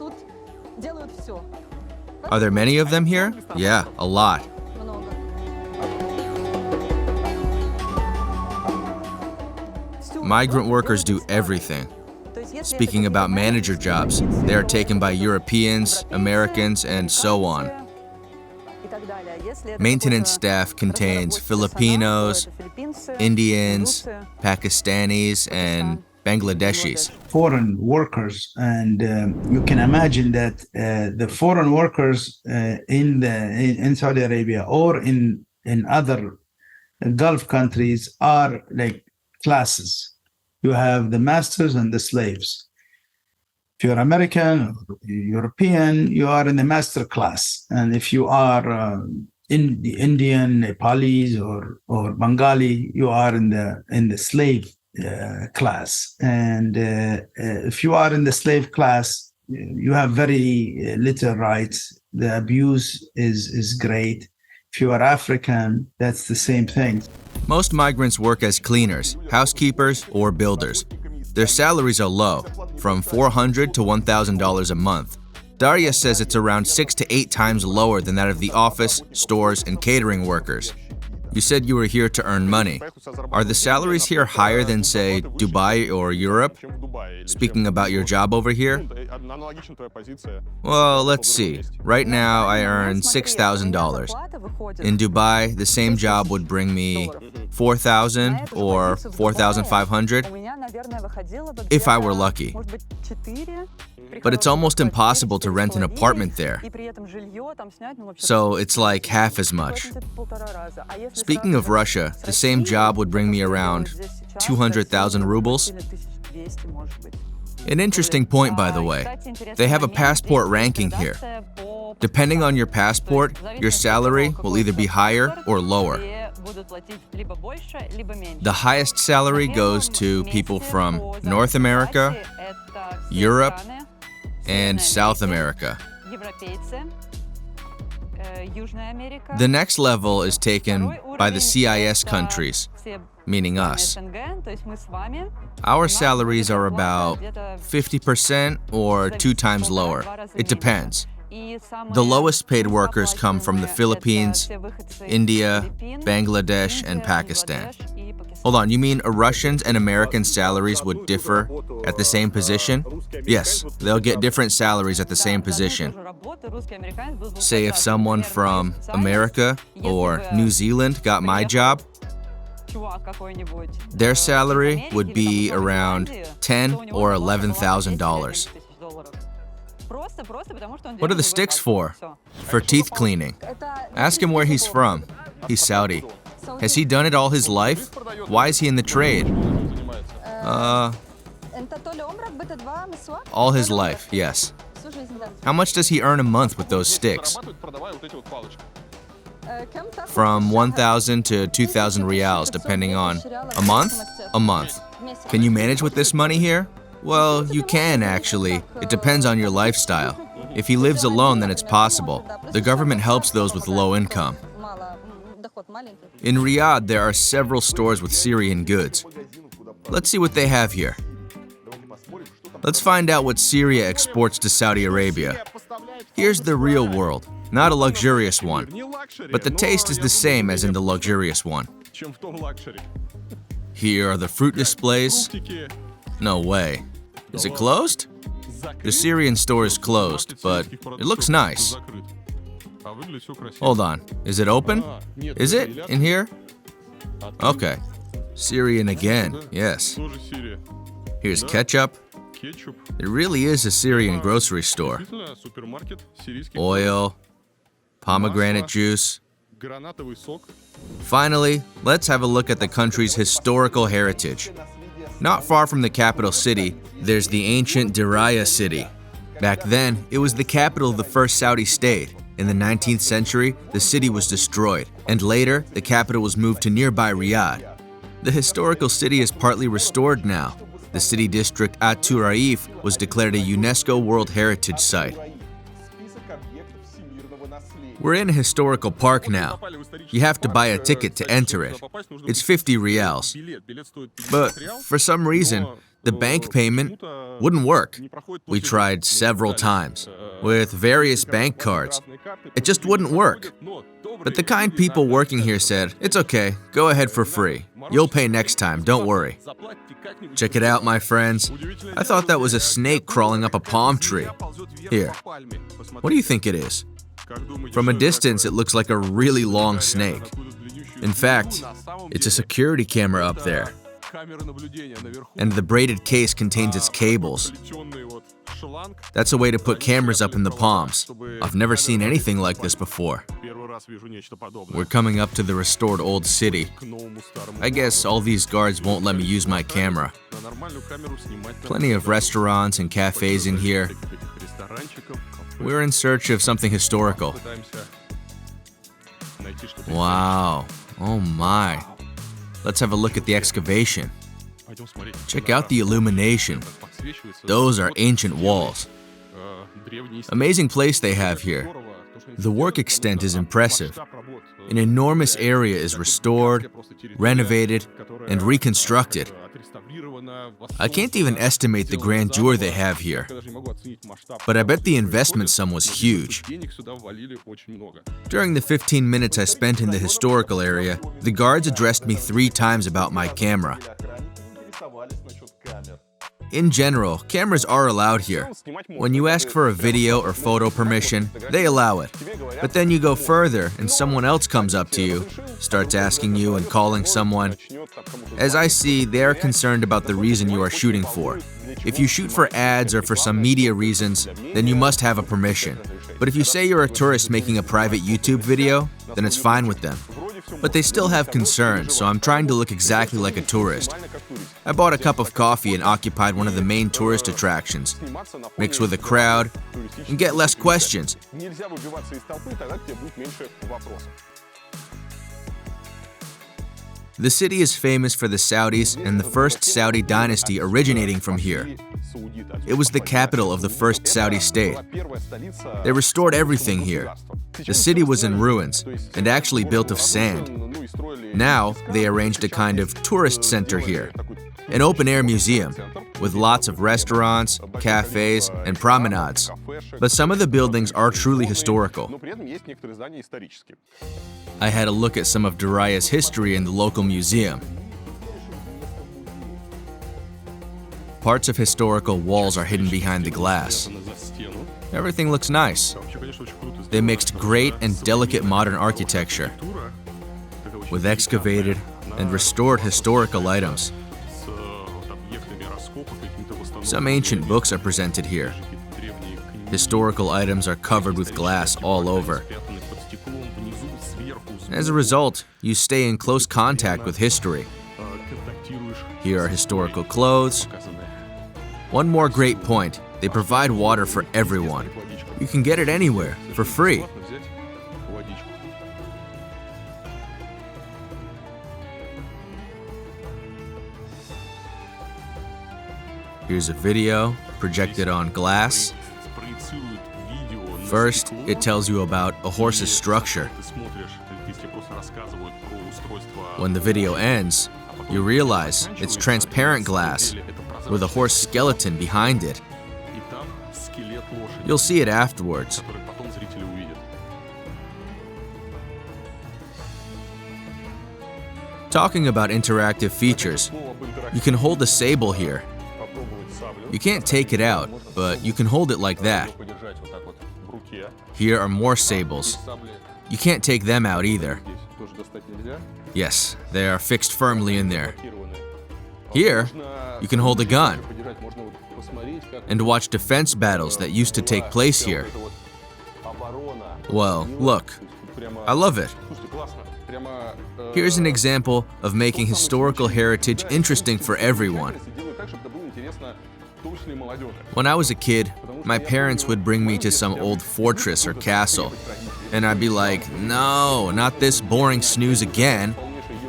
Are there many of them here? Yeah, a lot. Migrant workers do everything. Speaking about manager jobs, they are taken by Europeans, Americans, and so on. Maintenance staff contains Filipinos, Indians, Pakistanis, and Bangladeshis. Foreign workers, and you can imagine that the foreign workers in Saudi Arabia or in other Gulf countries are like classes. You have the masters and the slaves. If you're American or European, you are in the master class, and if you are in the Indian, Nepalese, or Bengali, you are in the slave class. And if you are in the slave class, you have very little rights. The abuse is great. If you are African, that's the same thing. Most migrants work as cleaners, housekeepers, or builders. Their salaries are low, from $400 to $1,000 a month. Daria says it's around 6 to 8 times lower than that of the office, stores, and catering workers. You said you were here to earn money. Are the salaries here higher than, say, Dubai or Europe? Speaking about your job over here? Well, let's see. Right now, I earn $6,000. In Dubai, the same job would bring me $4,000 or $4,500 if I were lucky. But it's almost impossible to rent an apartment there. So it's like half as much. Speaking of Russia, the same job would bring me around 200,000 rubles. An interesting point, by the way. They have a passport ranking here. Depending on your passport, your salary will either be higher or lower. The highest salary goes to people from North America, Europe, and South America. The next level is taken by the CIS countries, meaning us. Our salaries are about 50% or 2 times lower. It depends. The lowest paid workers come from the Philippines, India, Bangladesh, and Pakistan. Hold on, you mean a Russian's and American salaries would differ at the same position? Yes, they'll get different salaries at the same position. Say if someone from America or New Zealand got my job, their salary would be around $10,000 or $11,000. What are the sticks for? For teeth cleaning. Ask him where he's from. He's Saudi. Has he done it all his life? Why is he in the trade? All his life, yes. How much does he earn a month with those sticks? From 1,000 to 2,000 rials, depending on a month? A month. Can you manage with this money here? Well, you can actually. It depends on your lifestyle. If he lives alone, then it's possible. The government helps those with low income. In Riyadh, there are several stores with Syrian goods. Let's see what they have here. Let's find out what Syria exports to Saudi Arabia. Here's the real world, not a luxurious one, but the taste is the same as in the luxurious one. Here are the fruit displays. No way. Is it closed? The Syrian store is closed, but it looks nice. Hold on, is it open? Is it in here? Okay. Syrian again, yes. Here's ketchup. It really is a Syrian grocery store. Oil, pomegranate juice. Finally, let's have a look at the country's historical heritage. Not far from the capital city, there's the ancient Diriyah city. Back then, it was the capital of the first Saudi state. In the 19th century, the city was destroyed, and later, the capital was moved to nearby Riyadh. The historical city is partly restored now. The city district At-Turaif was declared a UNESCO World Heritage Site. We're in a historical park now. You have to buy a ticket to enter it. It's 50 rials. But for some reason, the bank payment wouldn't work. We tried several times with various bank cards. It just wouldn't work. But the kind people working here said, "It's okay, go ahead for free. You'll pay next time, don't worry." Check it out, my friends. I thought that was a snake crawling up a palm tree. Here, what do you think it is? From a distance, it looks like a really long snake. In fact, it's a security camera up there. And the braided case contains its cables. That's a way to put cameras up in the palms. I've never seen anything like this before. We're coming up to the restored old city. I guess all these guards won't let me use my camera. Plenty of restaurants and cafes in here. We're in search of something historical. Wow. Oh my. Let's have a look at the excavation. Check out the illumination. Those are ancient walls. Amazing place they have here. The work extent is impressive. An enormous area is restored, renovated, and reconstructed. I can't even estimate the grandeur they have here, but I bet the investment sum was huge. During the 15 minutes I spent in the historical area, the guards addressed me 3 times about my camera. In general, cameras are allowed here. When you ask for a video or photo permission, they allow it. But then you go further and someone else comes up to you, starts asking you and calling someone. As I see, they are concerned about the reason you are shooting for. If you shoot for ads or for some media reasons, then you must have a permission. But if you say you're a tourist making a private YouTube video, then it's fine with them. But they still have concerns, so I'm trying to look exactly like a tourist. I bought a cup of coffee and occupied one of the main tourist attractions, mix with a crowd, and get less questions. The city is famous for the Saudis and the first Saudi dynasty originating from here. It was the capital of the first Saudi state. They restored everything here. The city was in ruins and actually built of sand. Now, they arranged a kind of tourist center here, an open-air museum with lots of restaurants, cafes, and promenades. But some of the buildings are truly historical. I had a look at some of Daraya's history in the local museum. Parts of historical walls are hidden behind the glass. Everything looks nice. They mixed great and delicate modern architecture with excavated and restored historical items. Some ancient books are presented here. Historical items are covered with glass all over. As a result, you stay in close contact with history. Here are historical clothes. One more great point, they provide water for everyone. You can get it anywhere, for free. Here's a video projected on glass. First, it tells you about a horse's structure. When the video ends, you realize it's transparent glass with a horse skeleton behind it. You'll see it afterwards. Talking about interactive features, you can hold a sable here. You can't take it out, but you can hold it like that. Here are more sables. You can't take them out either. Yes, they are fixed firmly in there. Here, you can hold a gun and watch defense battles that used to take place here. Well, look, I love it. Here's an example of making historical heritage interesting for everyone. When I was a kid, my parents would bring me to some old fortress or castle, and I'd be like, no, not this boring snooze again.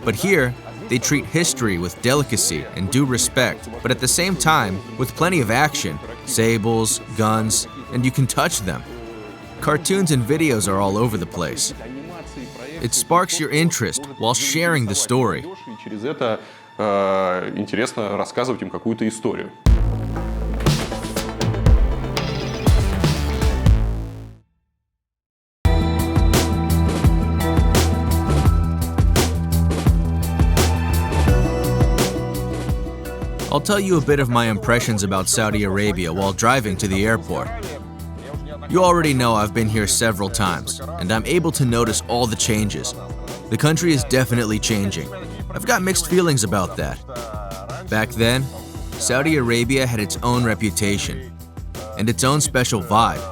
But here, they treat history with delicacy and due respect, but at the same time, with plenty of action, sables, guns, and you can touch them. Cartoons and videos are all over the place. It sparks your interest while sharing the story. Интересно рассказывать им какую-то историю. I'll tell you a bit of my impressions about Saudi Arabia while driving to the airport. You already know I've been here several times, and I'm able to notice all the changes. The country is definitely changing. I've got mixed feelings about that. Back then, Saudi Arabia had its own reputation and its own special vibe.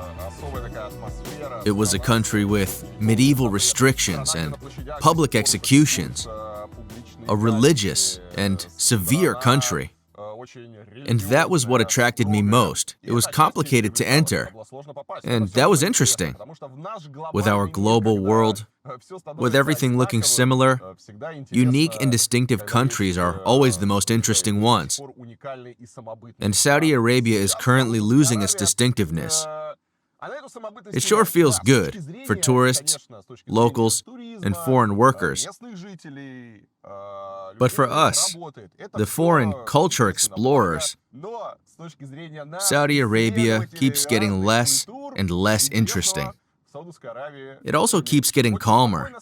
It was a country with medieval restrictions and public executions, a religious and severe country. And that was what attracted me most. It was complicated to enter, and that was interesting. With our global world, with everything looking similar, unique and distinctive countries are always the most interesting ones. And Saudi Arabia is currently losing its distinctiveness. It sure feels good for tourists, locals, and foreign workers. But for us, the foreign culture explorers, Saudi Arabia keeps getting less and less interesting. It also keeps getting calmer.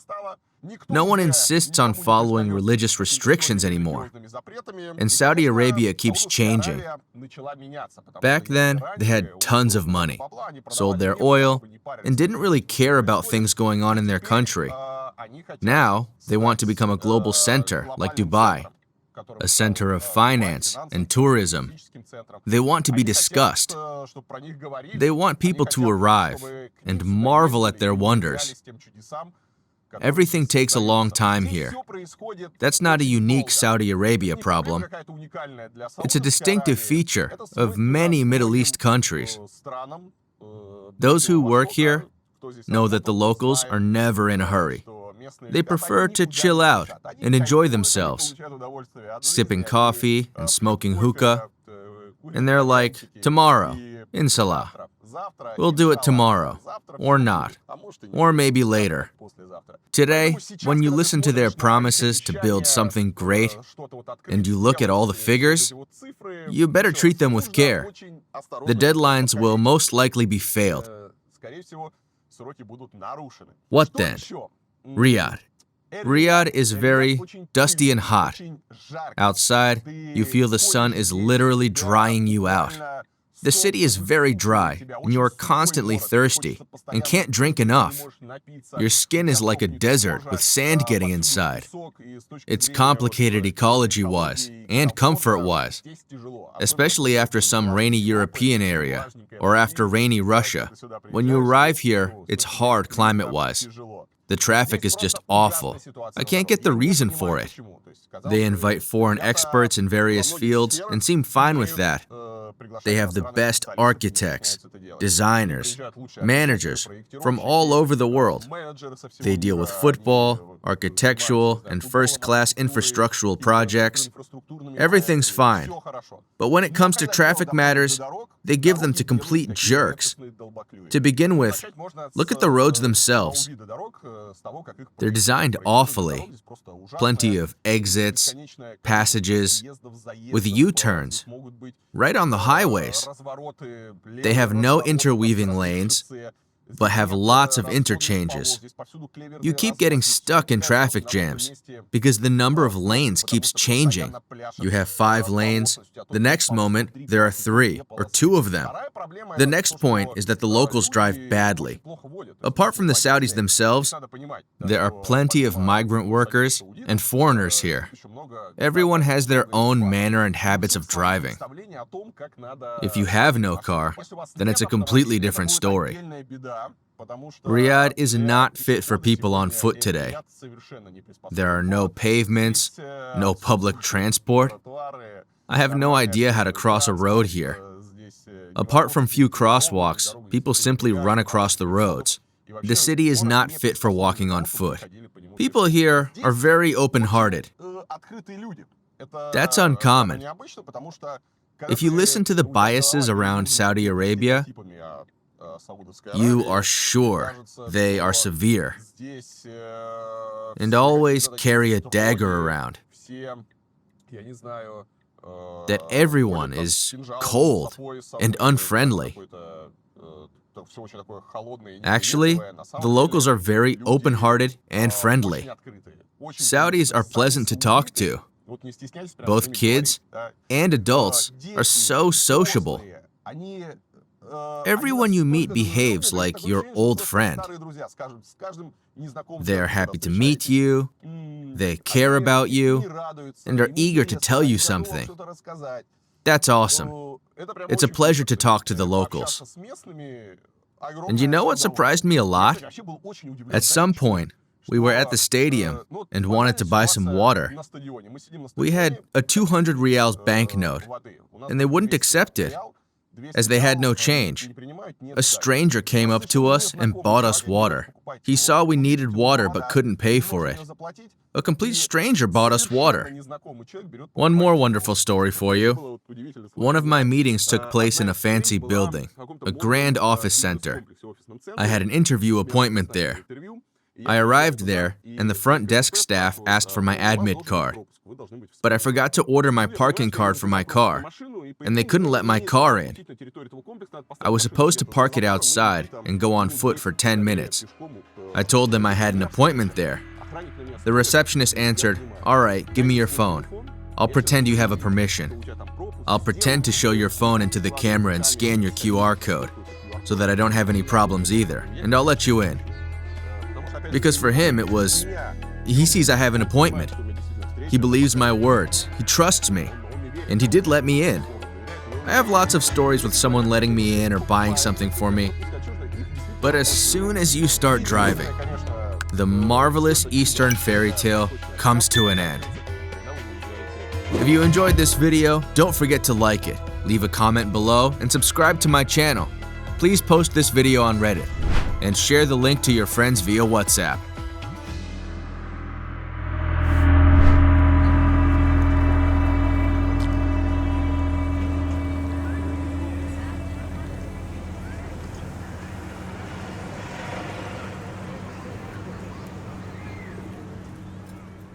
No one insists on following religious restrictions anymore, and Saudi Arabia keeps changing. Back then, they had tons of money, sold their oil, and didn't really care about things going on in their country. Now, they want to become a global center like Dubai, a center of finance and tourism. They want to be discussed. They want people to arrive and marvel at their wonders. Everything takes a long time here. That's not a unique Saudi Arabia problem. It's a distinctive feature of many Middle East countries. Those who work here know that the locals are never in a hurry. They prefer to chill out and enjoy themselves, sipping coffee and smoking hookah. And they're like, tomorrow, inshallah. We'll do it tomorrow, or not, or maybe later. Today, when you listen to their promises to build something great, and you look at all the figures, you better treat them with care. The deadlines will most likely be failed. What then? Riyadh. Riyadh is very dusty and hot. Outside, you feel the sun is literally drying you out. The city is very dry, and you are constantly thirsty and can't drink enough. Your skin is like a desert with sand getting inside. It's complicated ecology-wise and comfort-wise, especially after some rainy European area or after rainy Russia. When you arrive here, it's hard climate-wise. The traffic is just awful. I can't get the reason for it. They invite foreign experts in various fields and seem fine with that. They have the best architects, designers, managers from all over the world. They deal with football, architectural, and first-class infrastructural projects. Everything's fine. But when it comes to traffic matters, they give them to complete jerks. To begin with, look at the roads themselves. They're designed awfully. Plenty of exits, passages, with U-turns, right on the highways. They have no interweaving lanes, but have lots of interchanges. You keep getting stuck in traffic jams because the number of lanes keeps changing. You have 5 lanes. The next moment, there are 3 or 2 of them. The next point is that the locals drive badly. Apart from the Saudis themselves, there are plenty of migrant workers and foreigners here. Everyone has their own manner and habits of driving. If you have no car, then it's a completely different story. Riyadh is not fit for people on foot today. There are no pavements, no public transport. I have no idea how to cross a road here. Apart from few crosswalks, people simply run across the roads. The city is not fit for walking on foot. People here are very open-hearted. That's uncommon. If you listen to the biases around Saudi Arabia, you are sure they are severe and always carry a dagger around. That everyone is cold and unfriendly. Actually, the locals are very open-hearted and friendly. Saudis are pleasant to talk to. Both kids and adults are so sociable. Everyone you meet behaves like your old friend. They're happy to meet you, they care about you, and are eager to tell you something. That's awesome. It's a pleasure to talk to the locals. And you know what surprised me a lot? At some point, we were at the stadium and wanted to buy some water. We had a 200 Riyals banknote, and they wouldn't accept it. as they had no change. A stranger came up to us and bought us water. He saw we needed water but couldn't pay for it. A complete stranger bought us water. One more wonderful story for you. One of my meetings took place in a fancy building, a grand office center. I had an interview appointment there. I arrived there, and the front desk staff asked for my admit card. But I forgot to order my parking card for my car, and they couldn't let my car in. I was supposed to park it outside and go on foot for 10 minutes. I told them I had an appointment there. The receptionist answered, "All right, give me your phone. I'll pretend you have a permission. I'll pretend to show your phone into the camera and scan your QR code, so that I don't have any problems either, and I'll let you in." Because for him it was, he sees I have an appointment. He believes my words, he trusts me, and he did let me in. I have lots of stories with someone letting me in or buying something for me. But as soon as you start driving, the marvelous Eastern fairy tale comes to an end. If you enjoyed this video, don't forget to like it, leave a comment below, and subscribe to my channel. Please post this video on Reddit, and share the link to your friends via WhatsApp.